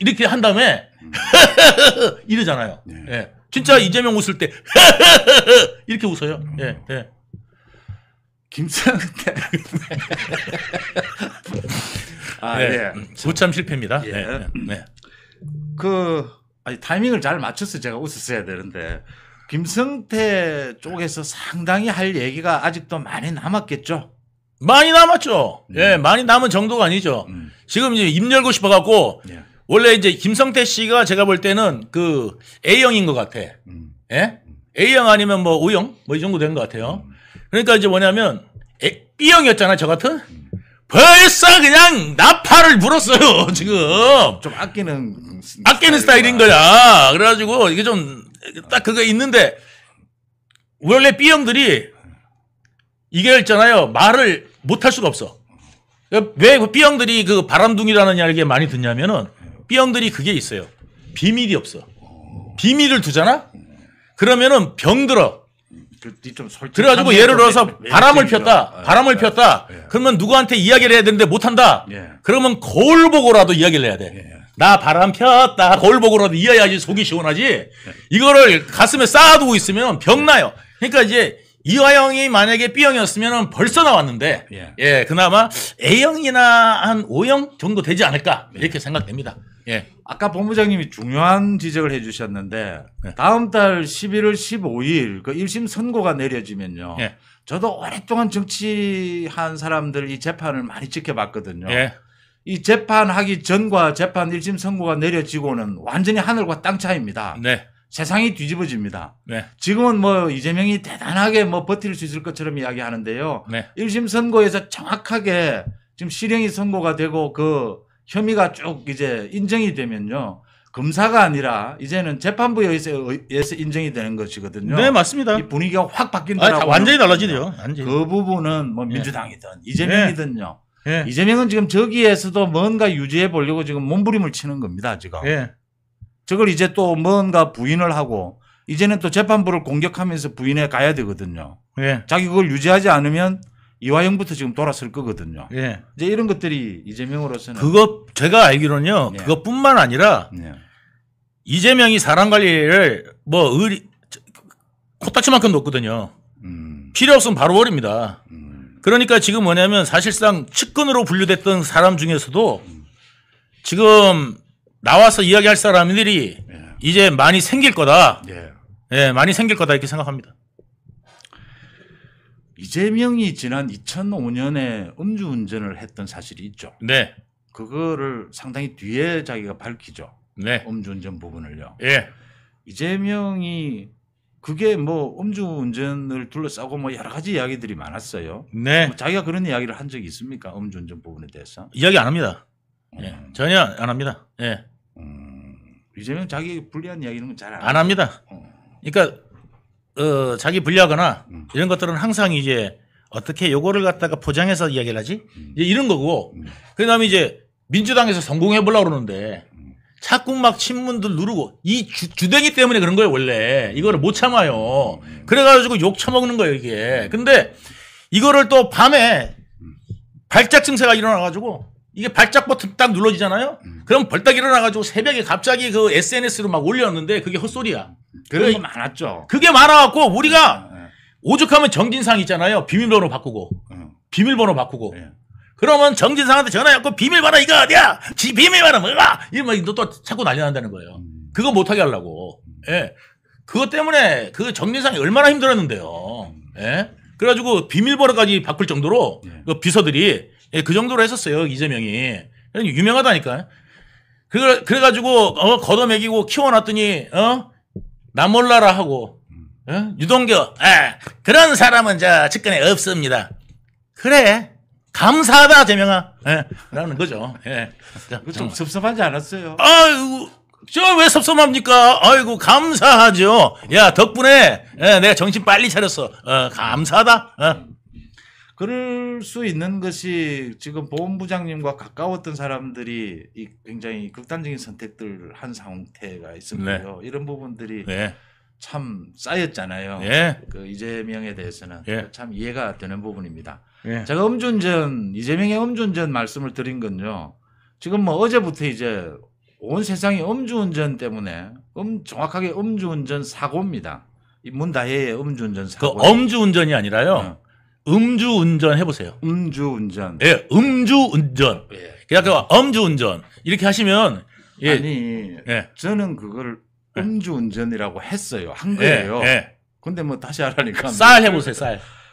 이렇게 한 다음에 이러잖아요. 예. 진짜 이재명 웃을 때 이렇게 웃어요. 예. 예. 김성태. 예. 무참 실패입니다. 예. 예. 네. 타이밍을 잘 맞춰서 제가 웃었어야 되는데 김성태 쪽에서 상당히 할 얘기가 아직도 많이 남았겠죠. 많이 남았죠. 예, 많이 남은 정도가 아니죠. 지금 이제 입 열고 싶어갖고 예. 원래 이제 김성태 씨가 제가 볼 때는 그 A형인 것 같아. 예? A형 아니면 뭐 O형 뭐 이 정도 된 것 같아요. 그러니까 이제 뭐냐면 B형이었잖아요, 저 같은. 벌써 그냥 나팔을 불었어요, 지금. 좀 아끼는 스타일인 거야. 그래가지고 이게 좀 딱 그거 있는데 원래 B형들이 이게 있잖아요. 말을 못 할 수가 없어. 왜 B형들이 그 바람둥이라는 이야기 많이 듣냐면은 B형들이 그게 있어요. 비밀이 없어. 비밀을 두잖아? 그러면은 병들어. 그래가지고 예를 들어서 바람을 폈다. 그러면 누구한테 이야기를 해야 되는데 못한다. 그러면 거울 보고라도 이야기를 해야 돼. 나 바람 폈다. 거울 보고라도 이해해야지 속이 시원하지. 이거를 가슴에 쌓아두고 있으면 병나요. 그러니까 이제 이화영이 만약에 B형이었으면 벌써 나왔는데 예, 그나마 A형이나 한 O형 정도 되지 않을까 이렇게 생각됩니다. 예. 아까 본부장님이 중요한 지적을 해 주셨는데 다음 달 11월 15일 그 1심 선고가 내려지면요. 예. 저도 오랫동안 정치한 사람들 이 재판을 많이 지켜봤거든요. 예. 이 재판하기 전과 재판 1심 선고가 내려지고는 완전히 하늘과 땅 차이입니다. 네. 세상이 뒤집어집니다. 네. 지금은 뭐 이재명이 대단하게 뭐 버틸 수 있을 것처럼 이야기하는데요. 네. 1심 선고에서 정확하게 지금 실형이 선고가 되고 그 혐의가 쭉 이제 인정이 되면요. 검사가 아니라 이제는 재판부에 의해서 인정이 되는 것이거든요. 네, 맞습니다. 이 분위기가 확 바뀐다라고. 완전히 달라지죠. 완전히. 그 부분은 뭐 민주당이든 이재명이든요. 예. 이재명은 지금 저기에서도 뭔가 유지해 보려고 지금 몸부림을 치는 겁니다. 지금. 예. 저걸 이제 또 뭔가 부인을 하고 이제는 또 재판부를 공격하면서 부인해 가야 되거든요. 예. 자기 그걸 유지하지 않으면 이화영부터 지금 돌아설 거거든요. 예. 이제 이런 것들이 이재명으로서는 그거 제가 알기로는요. 네. 그것뿐만 아니라 네. 이재명이 사람 관리를 뭐 코딱지만큼 높거든요. 필요 없으면 바로 버립니다. 그러니까 지금 뭐냐면 사실상 측근으로 분류됐던 사람 중에서도 지금 나와서 이야기할 사람들이 네. 이제 많이 생길 거다. 네. 예, 많이 생길 거다 이렇게 생각합니다. 이재명이 지난 2005년에 음주운전을 했던 사실이 있죠. 네. 그거를 상당히 뒤에 자기가 밝히죠. 네. 음주운전 부분을요. 예. 이재명이 그게 뭐 음주운전을 둘러싸고 뭐 여러 가지 이야기들이 많았어요. 네. 뭐 자기가 그런 이야기를 한 적이 있습니까? 음주운전 부분에 대해서? 이야기 안 합니다. 예. 전혀 안 합니다. 예. 이재명 자기 불리한 이야기는 잘 안 합니다. 그러니까 자기 불리하거나 이런 것들은 항상 이제 어떻게 요거를 갖다가 포장해서 이야기를 하지? 이제 이런 거고. 그다음에 이제 민주당에서 성공해 보려고 그러는데 자꾸 막 친문들 누르고 이 주댕이 때문에 그런 거예요, 원래. 이거를 못 참아요. 그래가지고 욕 처먹는 거예요, 이게. 근데 이거를 또 밤에 발작 증세가 일어나가지고 이게 발작 버튼 딱 눌러지잖아요? 그럼 벌떡 일어나가지고 새벽에 갑자기 그 SNS로 막 올렸는데 그게 헛소리야. 그런 거 많았죠. 그게 많아갖고 우리가 오죽하면 정진상 있잖아요. 비밀번호 바꾸고. 비밀번호 바꾸고. 네. 그러면 정진상한테 전화해갖고 비밀번호 이거 어디야? 지 비밀번호 뭐야? 이러면 또 자꾸 난리 난다는 거예요. 그거 못하게 하려고. 예. 그것 때문에 그 정진상이 얼마나 힘들었는데요. 예. 그래가지고 비밀번호까지 바꿀 정도로 그 비서들이 그 정도로 했었어요. 이재명이. 유명하다니까. 그래가지고 걷어먹이고 키워놨더니 나 몰라라 하고 유동규 그런 사람은 측근에 없습니다. 그래. 감사하다 재명아. 라는 거죠. 예. 좀 섭섭하지 않았어요? 아이고 저 왜 섭섭합니까? 아이고 감사하죠. 야 덕분에 내가 정신 빨리 차렸어. 감사하다. 그럴 수 있는 것이 지금 보훈부장님과 가까웠던 사람들이 굉장히 극단적인 선택들을 한 상태가 있었고요. 이런 부분들이 참 쌓였잖아요. 그 이재명에 대해서는 참 이해가 되는 부분입니다. 제가 이재명의 음주운전 말씀을 드린 건요. 지금 뭐 어제부터 이제 온 세상이 음주운전 때문에 정확하게 음주운전 사고입니다. 이 문다혜의 음주운전 사고. 그 엄주운전이 아니라요. 음주운전 해보세요. 음주운전. 예, 음주운전. 그러니까 엄주운전 이렇게 하시면 아니 저는 그걸 음주운전이라고 했어요. 한 거예요. 근데 뭐 다시 하라니까. 쌀 해보세요.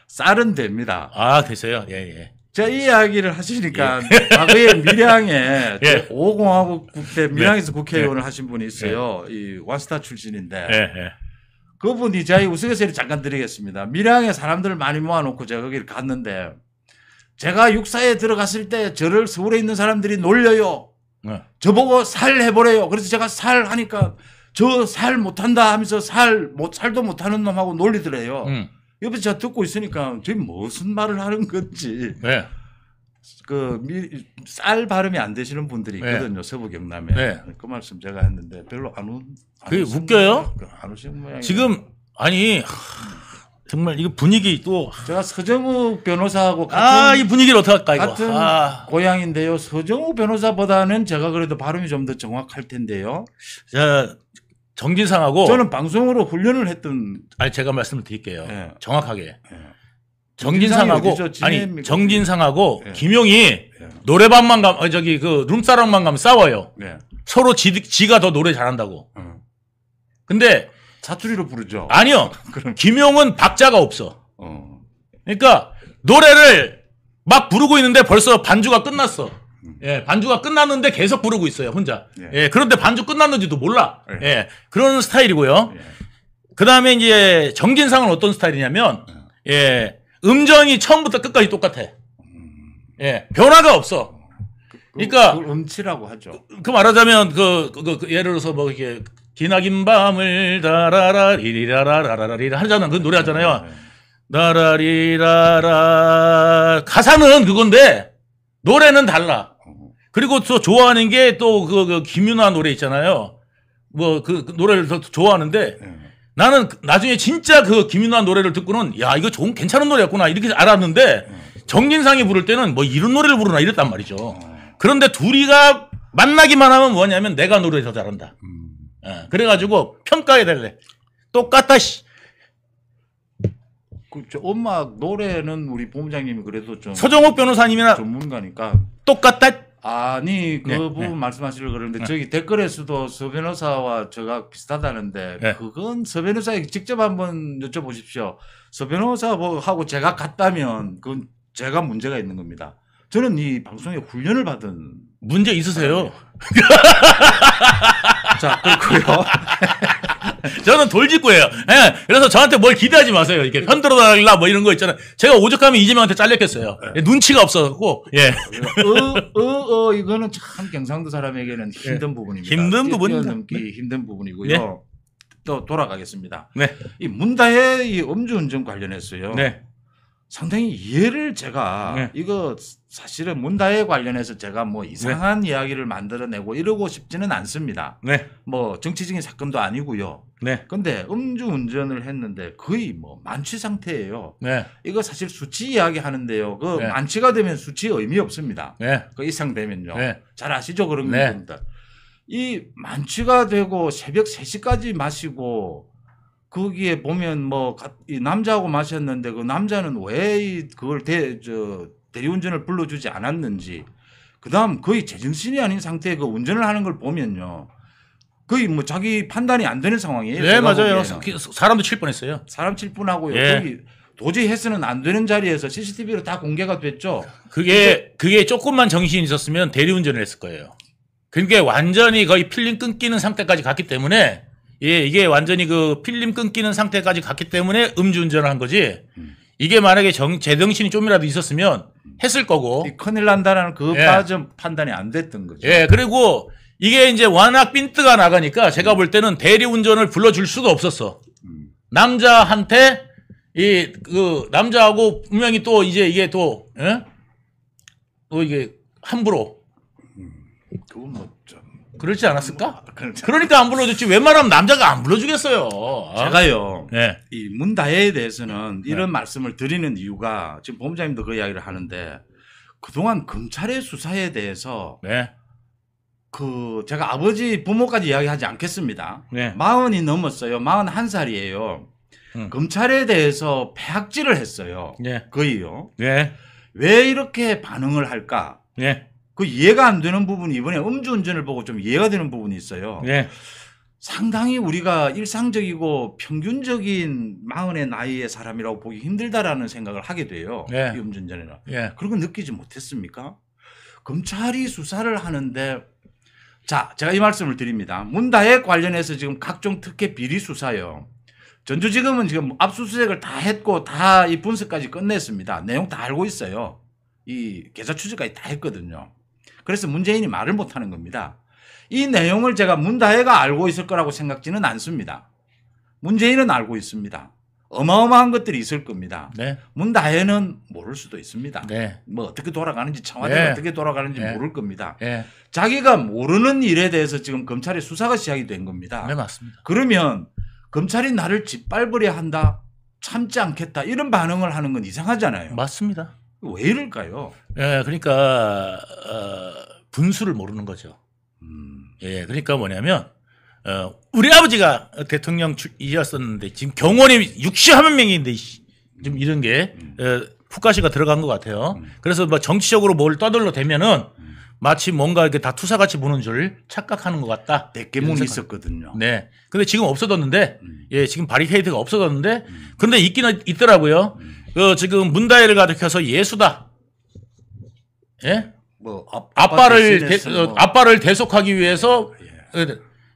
쌀은 됩니다. 아 됐어요. 예. 제가 이 이야기를 하시니까 과거에 밀양에 5공화국 국대 밀양에서 국회의원을 하신 분이 있어요. 이 원스타 출신인데 그분이 제가 우스갯소리 잠깐 드리겠습니다. 밀양에 사람들을 많이 모아놓고 제가 거기를 갔는데 제가 육사에 들어갔을 때 저를 서울에 있는 사람들이 놀려요. 저보고 살 해보래요. 그래서 제가 살 하니까 저 살 못한다 하면서 살도 못하는 놈하고 놀리더래요. 옆에서 제가 듣고 있으니까 저게 무슨 말을 하는 건지. 쌀 발음이 안 되시는 분들이 있거든요. 서부 경남에. 그 말씀 제가 했는데 별로 그게 웃겨요? 안 오시는 모양이에요. 지금 아니 정말 이거 분위기 또 제가 서정욱 변호사하고 같은 이 분위기를 어떡할까 이거. 같은 고향인데요. 서정욱 변호사보다는 제가 그래도 발음이 좀 더 정확할 텐데요. 정진상하고 저는 방송으로 훈련을 했던. 제가 말씀을 드릴게요. 정확하게. 정진상하고 김용이 노래방만 룸사랑만 가면 싸워요. 서로 지가 더 노래 잘한다고. 근데 사투리로 부르죠. 아니요. 김용은 박자가 없어. 그러니까 노래를 막 부르고 있는데 벌써 반주가 끝났어. 반주가 끝났는데 계속 부르고 있어요, 혼자. 그런데 반주 끝났는지도 몰라. 그런 스타일이고요. 그 다음에 이제 정진상은 어떤 스타일이냐면, 음정이 처음부터 끝까지 똑같아. 변화가 없어. 그러니까. 그걸 음치라고 하죠. 그 말하자면, 예를 들어서 뭐, 이렇게, 기나긴 밤을 다라라리리라라라리라 하잖아요. 그 노래 하잖아요. 다라리라라. 가사는 그건데, 노래는 달라. 그리고 또 좋아하는 게 또 그 김윤아 노래 있잖아요. 뭐 그 노래를 더 좋아하는데 나는 나중에 진짜 그 김윤아 노래를 듣고는 야 이거 좋은 괜찮은 노래였구나 이렇게 알았는데 정진상이 부를 때는 뭐 이런 노래를 부르나 이랬단 말이죠. 그런데 둘이가 만나기만 하면 뭐냐면 내가 노래 더 잘한다. 그래가지고 평가해달래. 똑같다 씨. 저 음악 노래는 우리 본부장님이 그래도 좀 서정욱 변호사님이나 전문가니까 똑같다. 아니 그 부분 말씀하시려고 그러는데 저기 댓글에서도 서 변호사와 저가 비슷하다는데 그건 서 변호사에게 직접 한번 여쭤보십시오. 서 변호사하고 제가 같다면 그건 제가 문제가 있는 겁니다. 저는 이 방송에 훈련을 받은 문제 있으세요? 자 그렇고요. 저는 돌직구예요. 예. 그래서 저한테 뭘 기대하지 마세요. 이렇게 편들어달라 뭐 이런 거 있잖아요. 제가 오죽하면 이재명한테 잘렸겠어요. 눈치가 없어갖고. 예. 이거는 참 경상도 사람에게는 힘든 부분입니다. 힘든 부분입니다. 뛰어넘기 힘든 부분이고요. 네. 또 돌아가겠습니다. 네. 이 문다혜 이 음주운전 관련해서요. 네. 상당히 이해를 제가 이거 사실은 문다혜 관련해서 제가 뭐 이상한 이야기를 만들어내고 이러고 싶지는 않습니다. 네. 뭐 정치적인 사건도 아니고요. 네. 근데 음주운전을 했는데 거의 뭐 만취 상태예요. 네. 이거 사실 수치 이야기 하는데요. 그 네. 만취가 되면 수치 의미 없습니다. 네. 그 이상 되면요. 네. 잘 아시죠 그런 네. 분들. 이 만취가 되고 새벽 3시까지 마시고 거기에 보면 뭐 이 남자하고 마셨는데 그 남자는 왜 그걸 대리운전을 불러주지 않았는지 그다음 거의 제정신이 아닌 상태에 그 운전을 하는 걸 보면요. 거의 뭐 자기 판단이 안 되는 상황이에요. 네, 맞아요. 보기에는. 사람도 칠 뻔했어요. 사람 칠 뻔하고요. 예. 거기 도저히 해서는 안 되는 자리에서 CCTV로 다 공개가 됐죠. 그게 조금만 정신이 있었으면 대리운전을 했을 거예요. 그게 완전히 거의 필름 끊기는 상태까지 갔기 때문에 이게 완전히 그 필름 끊기는 상태까지 갔기 때문에 음주운전을 한 거지. 이게 만약에 제정신이 좀이라도 있었으면 했을 거고. 큰일 난다라는 그 판단이 안 됐던 거죠. 예, 그리고 이게 이제 워낙 빈트가 나가니까 제가 볼 때는 대리운전을 불러줄 수가 없었어. 남자한테 그 남자하고 분명히 또 이제 이게 또 이게 함부로 그건 뭐 좀 그렇지 않았을까? 그러니까 안 불러줬지. 웬만하면 남자가 안 불러주겠어요. 제가요. 네. 이 문다혜에 대해서는 이런 말씀을 드리는 이유가 지금 본부장님도 그 이야기를 하는데 그동안 검찰의 수사에 대해서 그 제가 아버지 부모까지 이야기하지 않겠습니다. 40이 넘었어요. 41살이에요. 검찰에 대해서 폐악질을 했어요. 거의요. 왜 이렇게 반응을 할까? 그 이해가 안 되는 부분이 이번에 음주운전을 보고 좀 이해가 되는 부분이 있어요. 상당히 우리가 일상적이고 평균적인 40의 나이의 사람이라고 보기 힘들다라는 생각을 하게 돼요. 이 음주운전에는. 그런 거 느끼지 못했습니까? 검찰이 수사를 하는데 자, 제가 이 말씀을 드립니다. 문다혜 관련해서 지금 각종 특혜 비리 수사요. 전주지검은 지금 압수수색을 다 했고 다 이 분석까지 끝냈습니다. 내용 다 알고 있어요. 이 계좌 추적까지 다 했거든요. 그래서 문재인이 말을 못하는 겁니다. 이 내용을 제가 문다혜가 알고 있을 거라고 생각지는 않습니다. 문재인은 알고 있습니다. 어마어마한 것들이 있을 겁니다. 문다혜는 모를 수도 있습니다. 뭐 어떻게 돌아가는지 청와대가 어떻게 돌아가는지 모를 겁니다. 자기가 모르는 일에 대해서 지금 검찰의 수사가 시작이 된 겁니다. 맞습니다. 그러면 검찰이 나를 짓밟으려 한다, 참지 않겠다 이런 반응을 하는 건 이상하잖아요. 맞습니다. 왜 이럴까요? 그러니까 분수를 모르는 거죠. 그러니까 뭐냐면 우리 아버지가 대통령이었었는데 지금 경원이 61명인데 좀 이런 게 푸가시가 들어간 것 같아요. 그래서 뭐 정치적으로 뭘 떠들러 대면은 마치 뭔가 이렇게 다 투사같이 보는 줄 착각하는 것 같다. 대깨문이 있었거든요. 근데 지금 없어졌는데, 지금 바리케이드가 없어졌는데, 근데 있기는 있더라고요. 지금 문다혜를 가득해서 예수다. 뭐 아빠를 대속하기 위해서,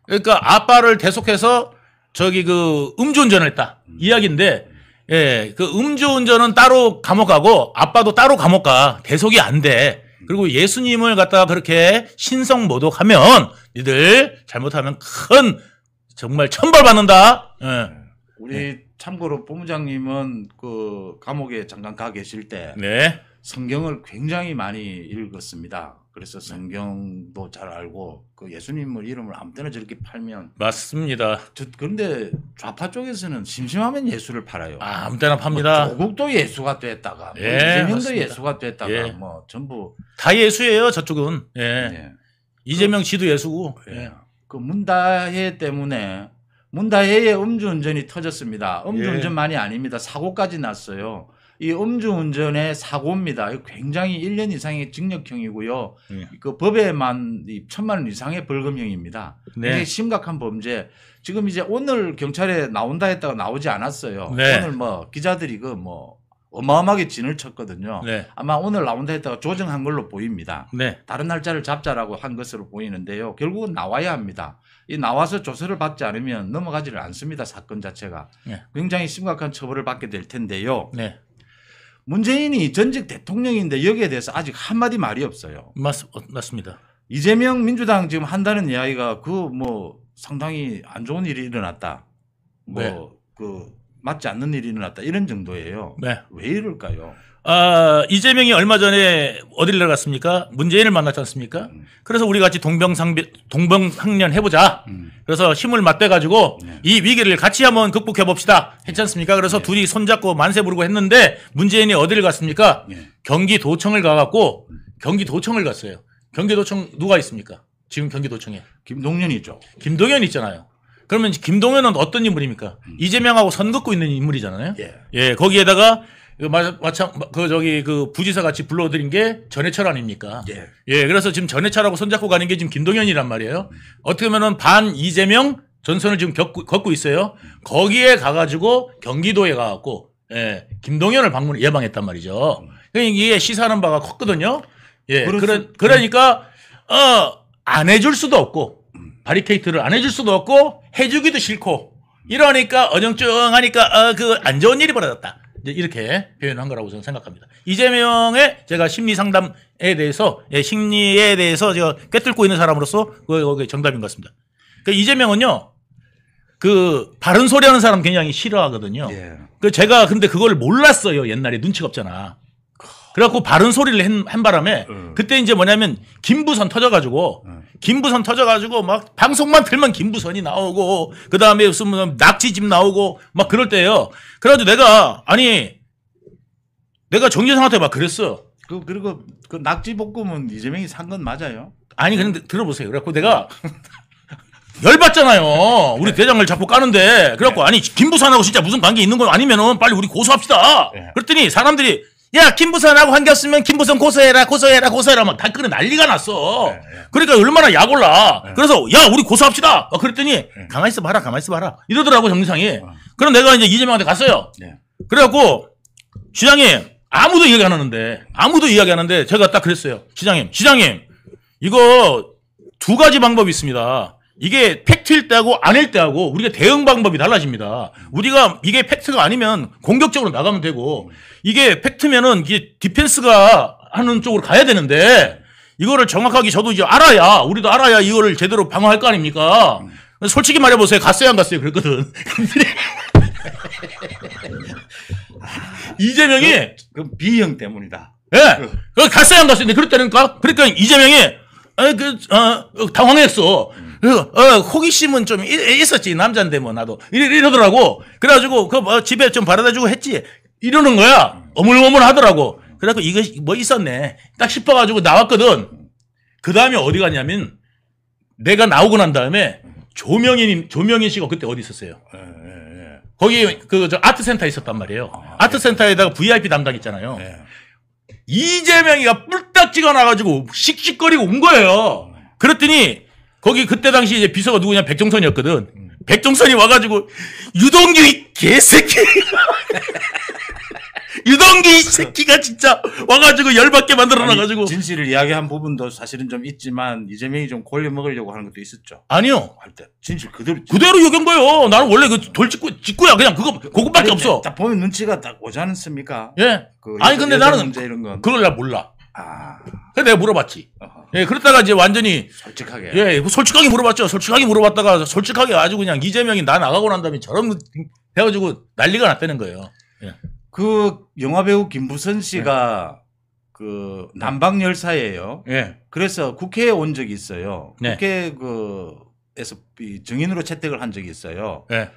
그러니까 아빠를 대속해서 저기 그 음주운전을 했다. 이야기인데, 그 음주운전은 따로 감옥 가고 아빠도 따로 감옥 가. 대속이 안 돼. 그리고 예수님을 갖다가 그렇게 신성모독하면 니들 잘못하면 큰 정말 천벌 받는다. 우리 참고로 본부장님은 그 감옥에 잠깐 가 계실 때 성경을 굉장히 많이 읽었습니다. 그래서 성경도 잘 알고 그 예수님을 이름을 아무 때나 저렇게 팔면 맞습니다. 그런데 좌파 쪽에서는 심심하면 예수를 팔아요. 아무 때나 팝니다. 뭐 조국도 예수가 됐다가 예, 이재명도 맞습니다. 예수가 됐다가 예. 뭐 전부 다 예수예요. 저쪽은. 예. 예. 이재명 지도 예수고. 예. 예. 그 문다혜 때문에 문다혜의 음주운전이 터졌습니다. 음주운전만이 아닙니다. 사고까지 났어요. 이 음주운전의 사고입니다. 굉장히 1년 이상의 징역형이고요. 그 법에만 1,000만 원 이상의 벌금형입니다. 굉장히 심각한 범죄. 지금 이제 오늘 경찰에 나온다 했다가 나오지 않았어요. 네. 오늘 뭐 기자들이 그 뭐 어마어마하게 진을 쳤거든요. 네. 아마 오늘 나온다 했다가 조정한 걸로 보입니다. 네. 다른 날짜를 잡자라고 한 것으로 보이는데요. 결국은 나와야 합니다. 이 나와서 조사를 받지 않으면 넘어가지를 않습니다. 사건 자체가. 네. 굉장히 심각한 처벌을 받게 될 텐데요. 네. 문재인이 전직 대통령인데 여기에 대해서 아직 한마디 말이 없어요. 맞습니다. 이재명 민주당 지금 한다는 이야기가 그 뭐 상당히 안 좋은 일이 일어났다. 뭐 네. 그 맞지 않는 일이 일어났다. 이런 정도예요. 네. 왜 이럴까요? 이재명이 얼마 전에 어디를 갔습니까? 문재인을 만났지 않습니까? 그래서 우리 같이 동병상련 해보자. 그래서 힘을 맞대가지고 이 위기를 같이 한번 극복해 봅시다. 했지 않습니까? 그래서 둘이 손잡고 만세 부르고 했는데 문재인이 어디를 갔습니까? 경기도청을 가갖고 경기도청을 갔어요. 경기도청 누가 있습니까? 지금 경기도청에. 김동연이죠. 김동연 있잖아요. 그러면 김동연은 어떤 인물입니까? 이재명하고 선 긋고 있는 인물이잖아요. 예, 거기에다가 그 부지사 같이 불러들인 게 전해철 아닙니까? 예, 그래서 지금 전해철하고 손잡고 가는 게 지금 김동연이란 말이에요. 어떻게 보면은 반 이재명 전선을 지금 걷고 있어요. 거기에 가가지고 경기도에 가갖고 예, 김동연을 예방했단 말이죠. 그러니까 이게 시사하는 바가 컸거든요. 예, 그러니까 안 해줄 수도 없고. 바리케이트를 안 해줄 수도 없고 해주기도 싫고 이러니까 어정쩡하니까 그 안 좋은 일이 벌어졌다. 이제 이렇게 표현한 거라고 저는 생각합니다. 이재명의 제가 심리 상담에 대해서 심리에 대해서 제가 꿰뚫고 있는 사람으로서 그게 정답인 것 같습니다. 그러니까 이재명은요 그 바른 소리 하는 사람 굉장히 싫어하거든요. 그 제가 근데 그걸 몰랐어요. 옛날에 눈치가 없잖아. 그래갖고 바른 소리를 한 바람에 그때 이제 뭐냐면 김부선 터져가지고 막 방송만 틀면 김부선이 나오고 그 다음에 무슨 낙지집 나오고 막 그럴 때예요. 그래가지고 내가 정진상한테 막 그랬어. 그리고 그 낙지볶음은 이재명이 산 건 맞아요? 아니 그런데 들어보세요. 그래갖고 내가 열받잖아요. 우리 대장을 자꾸 까는데 그래갖고 아니 김부선하고 진짜 무슨 관계 있는 건 아니면은 빨리 우리 고소합시다. 그랬더니 사람들이 야 김부선하고 관계없으면 김부선 고소해라 막 댓글에 난리가 났어. 그러니까 얼마나 약올라. 그래서 야 우리 고소합시다. 그랬더니 가만히 있어 봐라 이러더라고 정상이. 그럼 내가 이제 이재명한테 갔어요. 그래갖고 시장님 아무도 이야기 안 하는데 제가 딱 그랬어요. 시장님 이거 두 가지 방법이 있습니다. 이게 팩트일 때하고 아닐 때하고 우리가 대응 방법이 달라집니다. 우리가 이게 팩트가 아니면 공격적으로 나가면 되고 이게 팩트면은 이게 디펜스가 하는 쪽으로 가야 되는데 이거를 정확하게 저도 이제 우리도 알아야 이거를 제대로 방어할 거 아닙니까? 솔직히 말해보세요. 갔어요 안 갔어요? 그랬거든. 이재명이 그 B형 때문이다. 예, 갔어요 안 갔어요? 그랬다니까. 그러니까 이재명이 당황했어. 호기심은 좀 있었지. 남자인데 뭐 나도 이러더라고. 그래가지고 집에 좀 바라다주고 했지. 이러는 거야. 어물어물 하더라고. 그래갖고 이거 뭐 있었네 딱 싶어가지고 나왔거든. 그 다음에 어디 갔냐면 내가 나오고 난 다음에 조명인 씨가 그때 어디 있었어요? 거기 저 아트센터에 있었단 말이에요. 아트센터에다가 VIP 담당 있잖아요. 이재명이가 뿔딱 찍어놔가지고 씩씩거리고 온 거예요. 그랬더니 거기 그때 당시 이제 비서가 누구냐 백종선이었거든. 백종선이 와가지고 유동규 이 개새끼 유동규 이 새끼가 진짜 와가지고 열받게 만들어놔가지고 진실을 이야기한 부분도 사실은 좀 있지만 이재명이 좀 골려 먹으려고 하는 것도 있었죠. 아니요. 할 때 진실 그대로 얘기한 거예요. 나는 원래 그 돌 직구야. 그냥 그것밖에 없어. 딱 보면 눈치가 딱 오지 않습니까? 예. 아니 근데 나는 이런 건. 그걸 잘 몰라. 그래서 내가 물어봤지. 예, 그랬다가 이제 완전히 솔직하게. 예, 솔직하게 물어봤죠. 솔직하게 물어봤다가 솔직하게 아주 그냥 이재명이 나 나가고 난 다음에 저런 해가지고 난리가 났다는 거예요. 예. 그 영화배우 김부선 씨가 그 남방 열사예요. 예. 그래서 국회에 온 적이 있어요. 네. 국회 그에서 증인으로 채택을 한 적이 있어요. 예.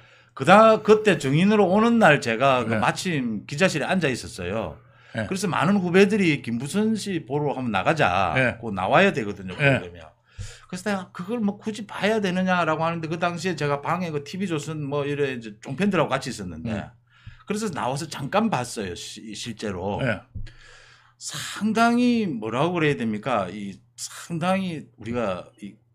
그때 증인으로 오는 날 제가 그 네. 마침 기자실에 앉아 있었어요. 네. 그래서 많은 후배들이 김부선 씨 보러 한번 나가자. 네. 곧 나와야 되거든요. 네. 그러면. 그래서 내가 그걸 뭐 굳이 봐야 되느냐라고 하는데 그 당시에 제가 방에 그 TV조선 뭐 이래 이제 종편들하고 같이 있었는데 그래서 나와서 잠깐 봤어요. 실제로. 예. 상당히 뭐라고 그래야 됩니까? 이 상당히 우리가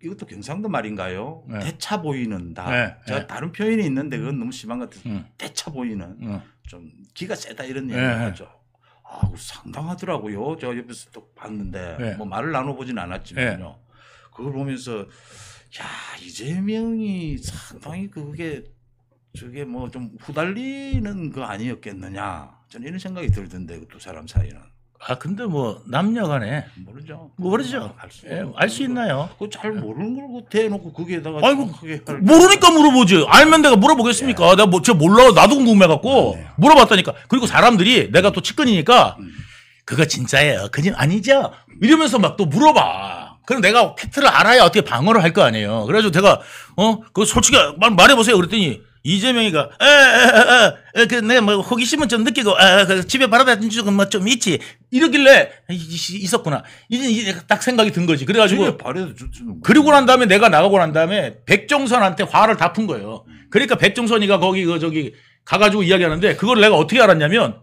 이것도 경상도 말인가요? 네. 대차 보이는다. 네. 제가 네. 다른 표현이 있는데 그건 너무 심한 것 같아서 대차 보이는 좀 기가 세다 이런 얘기를 하죠. 아, 상당하더라고요. 제가 옆에서 또 봤는데 네. 뭐 말을 나눠보진 않았지만요. 그걸 보면서 야 이재명이 상당히 그게 저게 뭐 좀 후달리는 거 아니었겠느냐. 저는 이런 생각이 들던데 그 두 사람 사이는. 아 근데 뭐 남녀간에 모르죠. 모르죠. 알 수 있나요? 그 잘 모르는 걸 대놓고 거기에다가 아이고 모르니까 물어보지. 알면 내가 물어보겠습니까? 내가 뭐 제가 몰라 나도 궁금해갖고 물어봤다니까. 그리고 사람들이 내가 또 측근이니까 그거 진짜예요. 그냥 아니죠. 이러면서 막 또 물어봐. 그럼 내가 팩트를 알아야 어떻게 방어를 할 거 아니에요. 그래가지고 제가 그 솔직히 말해보세요. 그랬더니 이재명이가 그 내가 뭐 호기심은 좀 느끼고 그 집에 바라다 준 적은 뭐 좀 있지 이러길래 있었구나 이제 딱 생각이 든 거지. 그래가지고 그리고 난 다음에 내가 나가고 난 다음에 백종선한테 화를 다 푼 거예요. 그러니까 백종선이가 거기 저기 가가지고 이야기하는데 그걸 내가 어떻게 알았냐면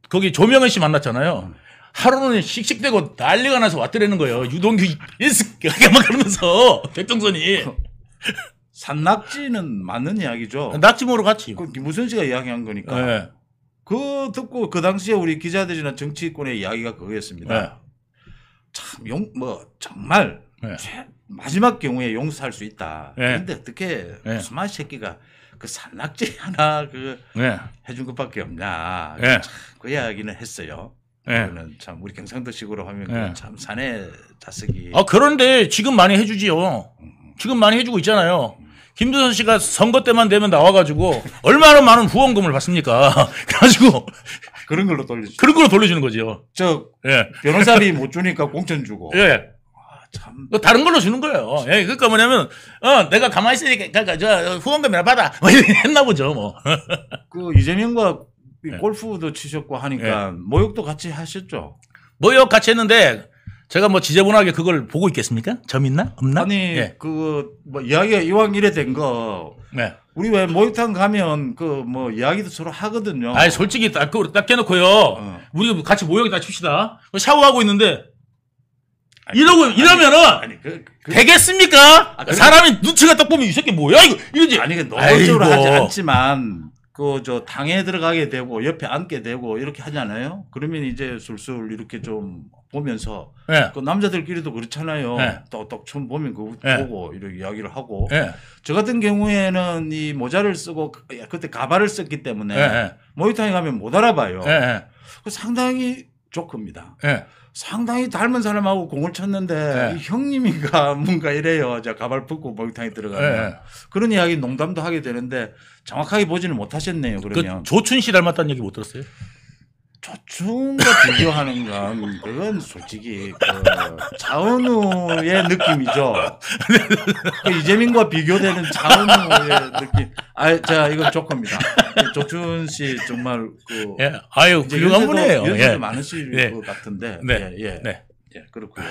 거기 조명현 씨 만났잖아요. 하루는 씩씩대고 난리가 나서 왔더라는 거예요. 유동규 막 그러면서 백종선이. 산낙지는 맞는 이야기죠. 낙지 먹으러 갔지. 그 김무선 씨가 이야기한 거니까. 네. 그 듣고 그 당시에 우리 기자들이나 정치권의 이야기가 그거였습니다. 네. 참 정말 네. 마지막 경우에 용서할 수 있다. 네. 그런데 어떻게 무슨 말 새끼가 그 산낙지 하나 해준 것밖에 없냐. 네. 그 이야기는 했어요. 네. 그거는 참 우리 경상도식으로 하면 참 사내 자석이. 그런데 지금 많이 해주지요. 지금 많이 해주고 있잖아요. 김두선 씨가 선거 때만 되면 나와가지고 얼마나 많은 후원금을 받습니까? 그래가지고 그런 걸로 돌려주죠. 그런 걸로 돌려주는 거죠. 변호사비 못 주니까 공천 주고. 예. 참. 다른 걸로 주는 거예요. 예. 그러니까 뭐냐면 내가 가만히 있으니까 저 후원금이나 받아. 뭐 이렇게 했나 보죠. 뭐. 그 이재명과 골프도 치셨고 하니까 모욕도 같이 하셨죠. 모욕 같이 했는데. 제가 뭐 지저분하게 그걸 보고 있겠습니까? 점 있나? 없나? 아니, 뭐 이야기가 이왕 이래 된 거. 네. 우리 왜 목욕탕 가면 뭐 이야기도 서로 하거든요. 아니, 솔직히 딱 해놓고요. 우리 같이 모욕이다 칩시다. 샤워하고 있는데 이러면은 되겠습니까? 사람이 눈치가 딱 보면 이 새끼 뭐야? 이러지. 아니, 노골적으로 하지 않지만 저 당에 들어가게 되고 옆에 앉게 되고 이렇게 하잖아요. 그러면 이제 술술 이렇게 좀 보면서 그 남자들끼리도 그렇잖아요. 딱 처음 보면 그거 보고 이렇게 이야기를 하고. 저 같은 경우에는 이 모자를 쓰고 그때 가발을 썼기 때문에 모니터에 가면 못 알아봐요. 상당히 조크입니다. 상당히 닮은 사람하고 공을 쳤는데 이 형님인가 뭔가 이래요. 저 가발 벗고 목욕탕에 들어가면 그런 이야기 농담도 하게 되는데 정확하게 보지는 못하셨네요. 그러면 조춘 씨 닮았다는 얘기 못 들었어요? 조춘과 비교하는 건 그건 솔직히 차은우의 느낌이죠. 이재민과 비교되는 차은우의 느낌. 자 이건 조커입니다. 조춘 씨 정말 아유 훌륭한 분이에요. 연세도 많으실 것 같은데. 예, 그렇고요.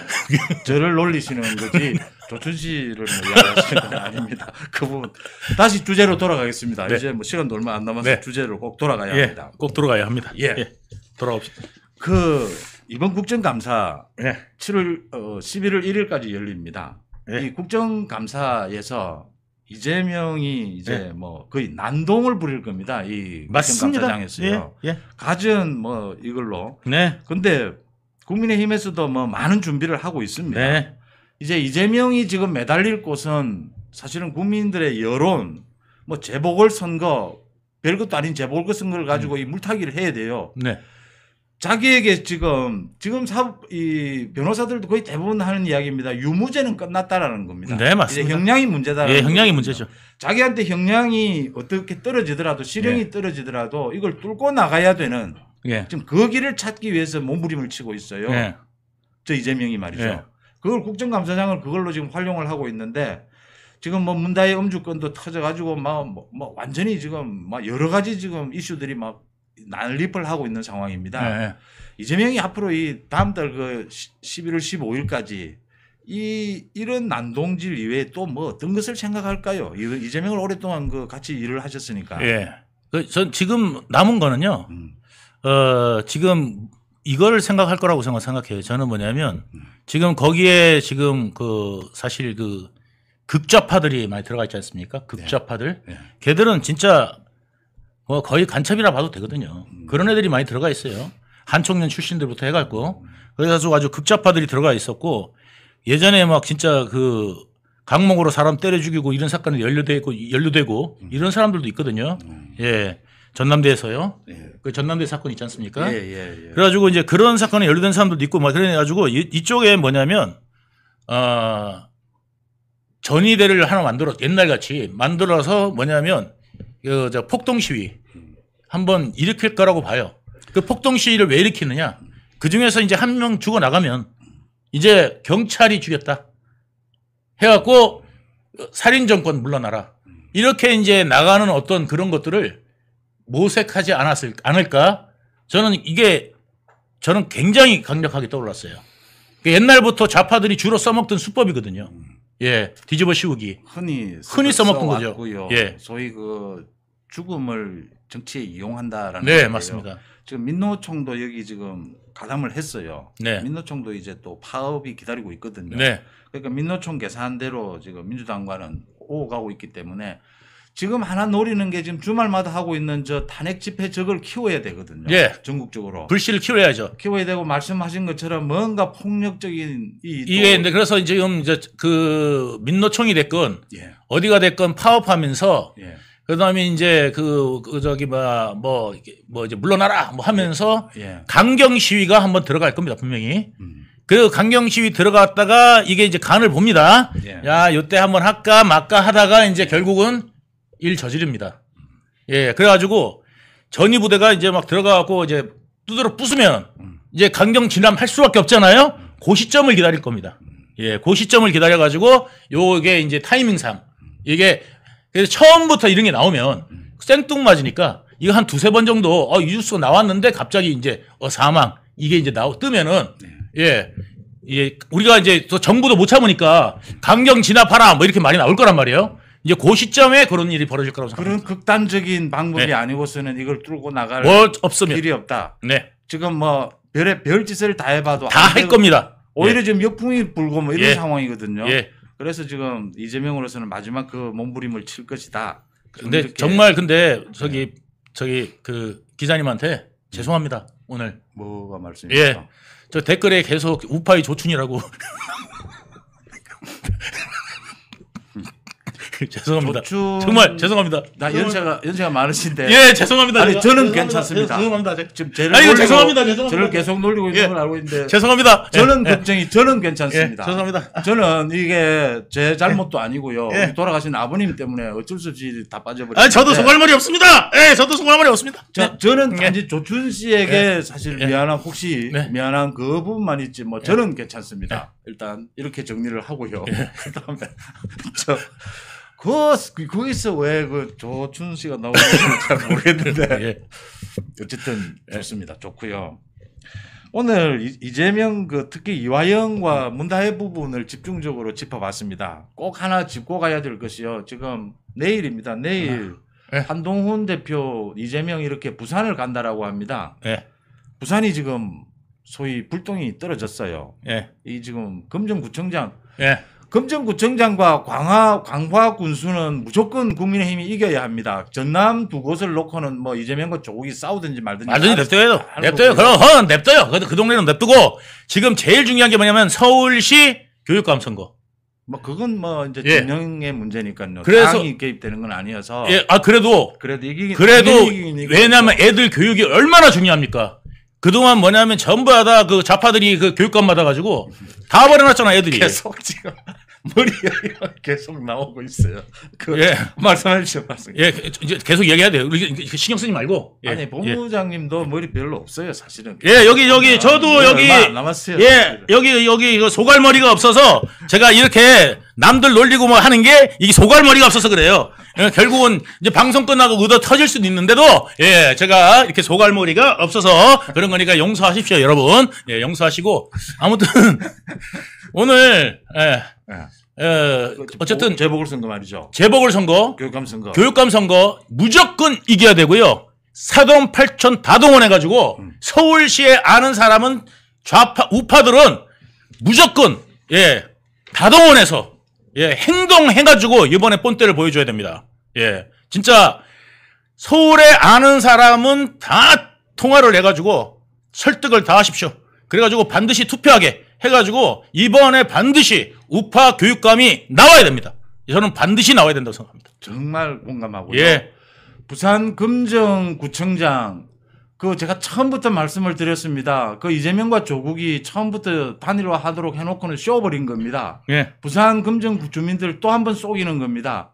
저를 놀리시는 거지 조춘 씨를 뭐 이야기하시는 건 아닙니다. 그 부분 다시 주제로 돌아가겠습니다. 이제 뭐 시간도 얼마 안 남아서 주제로 꼭 돌아가야 합니다. 꼭 돌아가야 합니다. 돌아옵시다. 이번 국정감사 11월 1일까지 열립니다. 이 국정감사에서 이재명이 이제 뭐 거의 난동을 부릴 겁니다. 이 국정감사장에서요. 가진 뭐 이걸로. 근데 국민의힘에서도 뭐 많은 준비를 하고 있습니다. 이제 이재명이 지금 매달릴 곳은 사실은 국민들의 여론, 뭐 재보궐선거, 별것도 아닌 재보궐선거를 가지고 이 물타기를 해야 돼요. 자기에게 지금 이 변호사들도 거의 대부분 하는 이야기입니다. 유무죄는 끝났다라는 겁니다. 맞습니다. 이제 형량이 문제다. 형량이 문제죠. 자기한테 형량이 어떻게 떨어지더라도 실형이 떨어지더라도 이걸 뚫고 나가야 되는 예. 지금 그 길을 찾기 위해서 몸부림을 치고 있어요. 예. 저 이재명이 말이죠. 예. 그걸 국정감사장을 그걸로 지금 활용을 하고 있는데 지금 뭐 문다의 음주권도 터져가지고 뭐 완전히 지금 막 여러 가지 지금 이슈들이 막 난립을 하고 있는 상황입니다. 예. 이재명이 앞으로 이 다음 달 그 11월 15일까지 이런 난동질 이외에 또 뭐 어떤 것을 생각할까요? 이재명을 오랫동안 그 같이 일을 하셨으니까. 예. 전 지금 남은 거는요. 지금 이걸 생각할 거라고 생각해요. 저는 뭐냐면 지금 거기에 지금 그 사실 그 극좌파들이 많이 들어가 있지 않습니까? 극좌파들. 네. 걔들은 진짜 뭐 거의 간첩이라 봐도 되거든요. 그런 애들이 많이 들어가 있어요. 한총련 출신들부터 해갖고. 그래서 아주 극좌파들이 들어가 있었고 예전에 막 진짜 그 강목으로 사람 때려 죽이고 이런 사건이 연루되고 이런 사람들도 있거든요. 예. 전남대에서요. 예. 그 전남대 사건 있지 않습니까? 예. 그래가지고 이제 그런 사건에 연루된 사람들도 있고 막 그래가지고 이쪽에 뭐냐면, 전위대를 하나 옛날 같이 만들어서 뭐냐면, 저 폭동 시위 한번 일으킬 거라고 봐요. 그 폭동 시위를 왜 일으키느냐? 그 중에서 이제 한 명 죽어 나가면 이제 경찰이 죽였다. 해갖고 살인 정권 물러나라. 이렇게 이제 나가는 어떤 그런 것들을 모색하지 않을까? 저는 굉장히 강력하게 떠올랐어요. 옛날부터 좌파들이 주로 써먹던 수법이거든요. 예, 뒤집어 씌우기. 흔히 써먹던 거죠. 예. 소위 그 죽음을 정치에 이용한다라는. 네, 건데요. 맞습니다. 지금 민노총도 여기 지금 가담을 했어요. 네. 민노총도 이제 또 파업이 기다리고 있거든요. 네. 그러니까 민노총 계산대로 지금 민주당과는 오가고 있기 때문에 지금 하나 노리는 게 지금 주말마다 하고 있는 저 탄핵 집회 적을 키워야 되거든요. 예. 전국적으로. 불씨를 키워야죠. 키워야 되고 말씀하신 것처럼 뭔가 폭력적인 이게 근데 그래서 지금 그 민노총이 됐건 예. 어디가 됐건 파업하면서 예. 그다음에 이제 저기 뭐 이제 물러나라 뭐 하면서 예. 강경 시위가 한번 들어갈 겁니다 분명히. 그 강경 시위 들어갔다가 이게 이제 간을 봅니다. 예. 야, 요때 한번 할까 말까 하다가 이제 결국은 일 저지릅니다. 예, 그래가지고 전위부대가 이제 막 들어가고 이제 두드러 부수면 이제 강경 진압할 수밖에 없잖아요. 그 시점을 기다릴 겁니다. 예, 그 시점을 기다려가지고 요게 이제 타이밍상 이게 그래서 처음부터 이런 게 나오면 생뚱맞으니까 이거 한 두세 번 정도 이 뉴스가 나왔는데 갑자기 이제 사망 이게 이제 뜨면은 예, 우리가 이제 또 정부도 못 참으니까 강경 진압하라 뭐 이렇게 말이 나올 거란 말이에요. 이제 그 시점에 그런 일이 벌어질 거라고 생각합니다. 그런 극단적인 방법이 네. 아니고서는 이걸 뚫고 나갈 없으면 길이 없다. 네. 지금 뭐 별짓을 다 해봐도 다 할 겁니다. 오히려 예. 지금 역풍이 불고 뭐 이런 예. 상황이거든요. 예. 그래서 지금 이재명으로서는 마지막 그 몸부림을 칠 것이다. 근데 정말 저기 그 기자님한테 죄송합니다. 오늘 뭐가 말씀이시죠? 예. 저 댓글에 계속 우파이 조춘이라고 죄송합니다. 정말 죄송합니다. 나 연세가 많으신데. 예, 죄송합니다. 아니 저는 괜찮습니다. 죄송합니다. 지금 죄송합니다. 죄송합니다. 저를 계속 놀리고 있는 예. 걸 알고 있는데. 죄송합니다. 저는 걱정이 저는 괜찮습니다. 예, 죄송합니다. 저는 이게 제 잘못도 아니고요. 예. 돌아가신 아버님 때문에 어쩔 수 없이 다 빠져버렸는데. 저도 속할 말이 없습니다. 예, 저도 속할 말이 없습니다. 저는 단지 조춘 씨에게 예. 사실 예. 미안한 그 부분만 있지 뭐 저는 괜찮습니다. 일단 이렇게 정리를 하고요. 그다음에 거기서 왜 그 조춘 씨가 나오는지 잘 모르겠는데 예. 어쨌든 좋습니다. 좋고요. 오늘 이재명 특히 이화영과 문다혜 부분을 집중적으로 짚어봤습니다. 꼭 하나 짚고 가야 될 것이요. 지금 내일입니다. 내일 한동훈 대표 이재명 이렇게 부산을 간다라고 합니다. 부산이 지금 소위 불똥이 떨어졌어요. 이 지금 금정구청장. 금정구청장과 광화 군수는 무조건 국민의힘이 이겨야 합니다. 전남 두 곳을 놓고는 뭐 이재명과 조국이 싸우든지 말든지. 냅둬요. 그럼 냅둬요. 그 동네는 냅두고 지금 제일 중요한 게 뭐냐면 서울시 교육감 선거. 뭐 그건 뭐 이제 진영의 문제니까요. 그래서 당이 개입되는 건 아니어서. 그래도 이기긴 왜냐하면 애들 교육이 얼마나 중요합니까? 그동안 뭐냐면 전부 다 그 좌파들이 그 교육감 받아가지고 다 버려놨잖아 애들이. 계속 지금 머리가 계속 나오고 있어요. 예. 말씀하십시오. 말씀. 예, 이제 계속 얘기해야 돼요. 신경 쓰지 말고. 예. 아니 본부장님도 머리 별로 없어요, 사실은. 예, 여기 저도 여기 남았어요. 예, 여기 이거 소갈머리가 없어서 제가 이렇게 남들 놀리고 뭐 하는 게 이게 소갈머리가 없어서 그래요. 예, 결국은 이제 방송 끝나고 얻어 터질 수도 있는데도 예, 제가 이렇게 소갈머리가 없어서 그런 거니까 용서하십시오, 여러분. 예, 용서하시고 아무튼 오늘 어쨌든 재보궐선거 말이죠. 재보궐선거, 교육감 선거 무조건 이겨야 되고요. 사동 8천 다동원해가지고 서울시에 아는 사람은 좌파 우파들은 무조건 예 다동원해서 예 행동해가지고 이번에 본때를 보여줘야 됩니다. 예 진짜 서울에 아는 사람은 다 통화를 해가지고 설득을 다 하십시오. 그래가지고 반드시 투표하게 해가지고 이번에 반드시 우파 교육감이 나와야 됩니다. 저는 반드시 나와야 된다고 생각합니다. 정말 공감하고요. 예. 부산 금정구청장 그 제가 처음부터 말씀을 드렸습니다. 그 이재명과 조국이 처음부터 단일화하도록 해놓고는 씌워버린 겁니다. 예. 부산 금정 주민들 또 한 번 속이는 겁니다.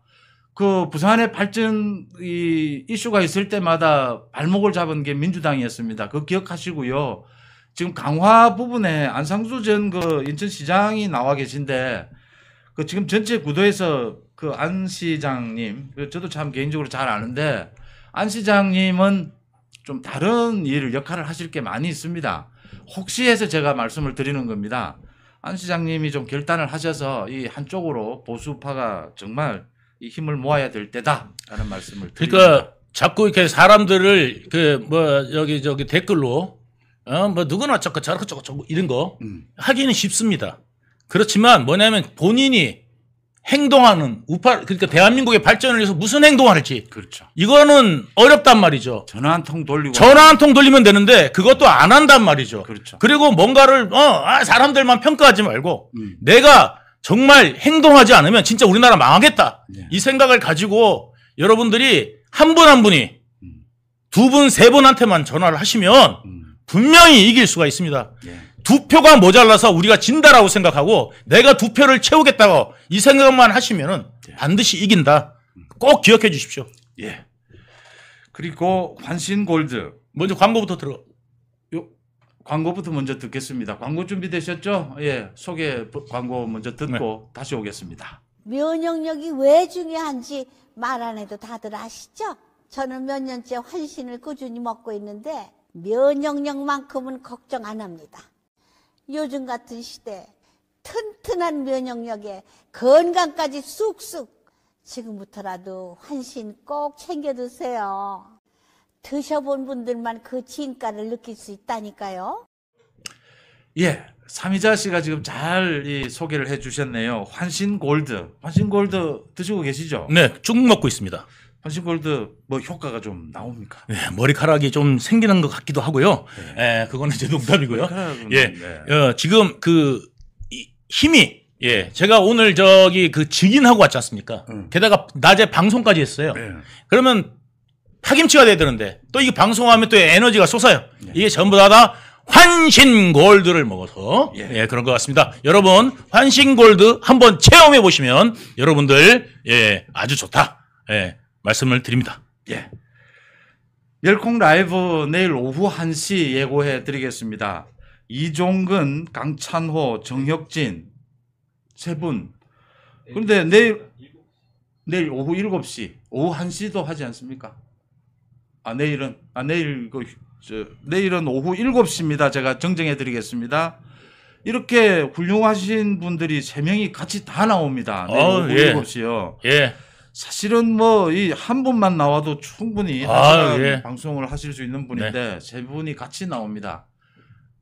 그 부산의 발전 이슈가 있을 때마다 발목을 잡은 게 민주당이었습니다. 그거 기억하시고요. 지금 강화 부분에 안상수 전 그 인천시장이 나와 계신데 그 지금 전체 구도에서 그 안 시장님, 저도 참 개인적으로 잘 아는데 안 시장님은 좀 다른 역할을 하실 게 많이 있습니다. 혹시 해서 제가 말씀을 드리는 겁니다. 안 시장님이 좀 결단을 하셔서 이 한쪽으로 보수파가 정말 이 힘을 모아야 될 때다라는 말씀을 드립니다. 그러니까 자꾸 이렇게 사람들을 그 뭐 여기 댓글로 뭐 누구나 저거 이런 거 하기는 쉽습니다. 그렇지만 뭐냐면 본인이 행동하는 우파 그러니까 대한민국의 발전을 위해서 무슨 행동을 할지 그렇죠. 이거는 어렵단 말이죠. 전화 한 통 돌리고 전화 한 통 돌리면 되는데 그것도 안 한단 말이죠. 그렇죠. 그리고 뭔가를 사람들만 평가하지 말고 내가 정말 행동하지 않으면 진짜 우리나라 망하겠다. 네. 이 생각을 가지고 여러분들이 한 분 한 분이 두 분, 세 분한테만 전화를 하시면 분명히 이길 수가 있습니다. 예. 두 표가 모자라서 우리가 진다라고 생각하고 내가 두 표를 채우겠다고 이 생각만 하시면은 반드시 이긴다. 꼭 기억해 주십시오. 예. 그리고 환신골드. 먼저 광고부터 들어. 광고부터 먼저 듣겠습니다. 광고 준비되셨죠? 예. 소개 광고 먼저 듣고 다시 오겠습니다. 면역력이 왜 중요한지 말 안 해도 다들 아시죠? 저는 몇 년째 환신을 꾸준히 먹고 있는데 면역력만큼은 걱정 안 합니다. 요즘 같은 시대 튼튼한 면역력에 건강까지 쑥쑥 지금부터라도 환신 꼭 챙겨 드세요. 드셔본 분들만 그 진가를 느낄 수 있다니까요. 예, 삼이자 씨가 지금 잘 소개를 해주셨네요. 환신골드. 환신골드 드시고 계시죠? 네, 쭉 먹고 있습니다. 환신골드 뭐 효과가 좀 나옵니까? 네, 머리카락이 좀 생기는 것 같기도 하고요. 네, 그거는 제 농담이고요. 예, 네. 지금 힘이 제가 오늘 그 증인하고 왔지 않습니까? 게다가 낮에 방송까지 했어요. 네. 그러면 파김치가 돼야 되는데 또 이게 방송하면 또 에너지가 솟아요. 네. 이게 전부 다 환신골드를 먹어서 그런 것 같습니다. 여러분 환신골드 한번 체험해 보시면 여러분들 아주 좋다 말씀을 드립니다. 예. 멸콩 라이브 내일 오후 1시 예고해 드리겠습니다. 이종근, 강찬호, 정혁진 세 분. 그런데 내일 오후 7시, 오후 1시도 하지 않습니까? 내일은 오후 7시입니다. 제가 정정해 드리겠습니다. 이렇게 훌륭하신 분들이 3명이 같이 다 나옵니다. 내일 오후 7시요. 예. 사실은 뭐 이 한 분만 나와도 충분히 방송을 하실 수 있는 분인데 세 분이 같이 나옵니다.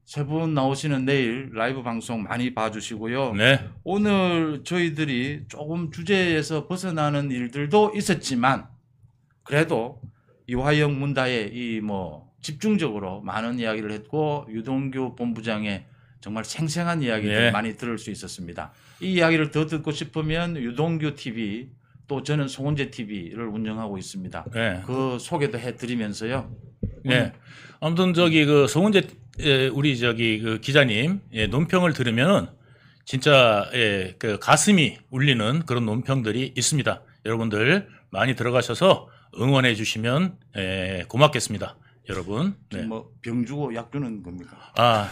세 분 나오시는 내일 라이브 방송 많이 봐주시고요. 네. 오늘 저희들이 조금 주제에서 벗어나는 일들도 있었지만 그래도 이화영 문다의 집중적으로 많은 이야기를 했고 유동규 본부장의 정말 생생한 이야기를 많이 들을 수 있었습니다. 이 이야기를 더 듣고 싶으면 유동규 TV 또 저는 송은재 TV를 운영하고 있습니다. 그 소개도 해드리면서요. 아무튼 송은재 우리 그 기자님 논평을 들으면은 진짜 그 가슴이 울리는 그런 논평들이 있습니다. 여러분들 많이 들어가셔서 응원해 주시면 고맙겠습니다. 여러분. 네. 뭐 병 주고 약 주는 겁니까? 아,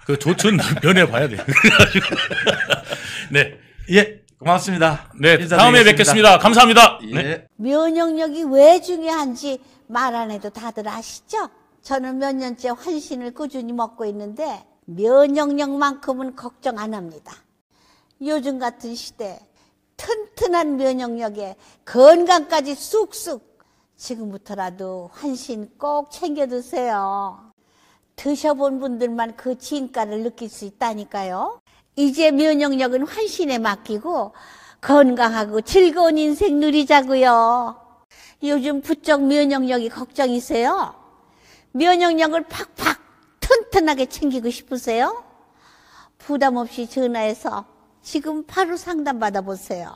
그 조천 면해 봐야 돼요. 그래가지고 네, 예, 고맙습니다. 네, 다음에 뵙겠습니다. 감사합니다. 예. 네. 면역력이 왜 중요한지 말 안 해도 다들 아시죠? 저는 몇 년째 환신을 꾸준히 먹고 있는데 면역력만큼은 걱정 안 합니다. 요즘 같은 시대 튼튼한 면역력에 건강까지 쑥쑥. 지금부터라도 환신 꼭 챙겨 드세요. 드셔본 분들만 그 진가를 느낄 수 있다니까요. 이제 면역력은 환신에 맡기고 건강하고 즐거운 인생 누리자고요. 요즘 부쩍 면역력이 걱정이세요? 면역력을 팍팍 튼튼하게 챙기고 싶으세요? 부담 없이 전화해서 지금 바로 상담 받아보세요.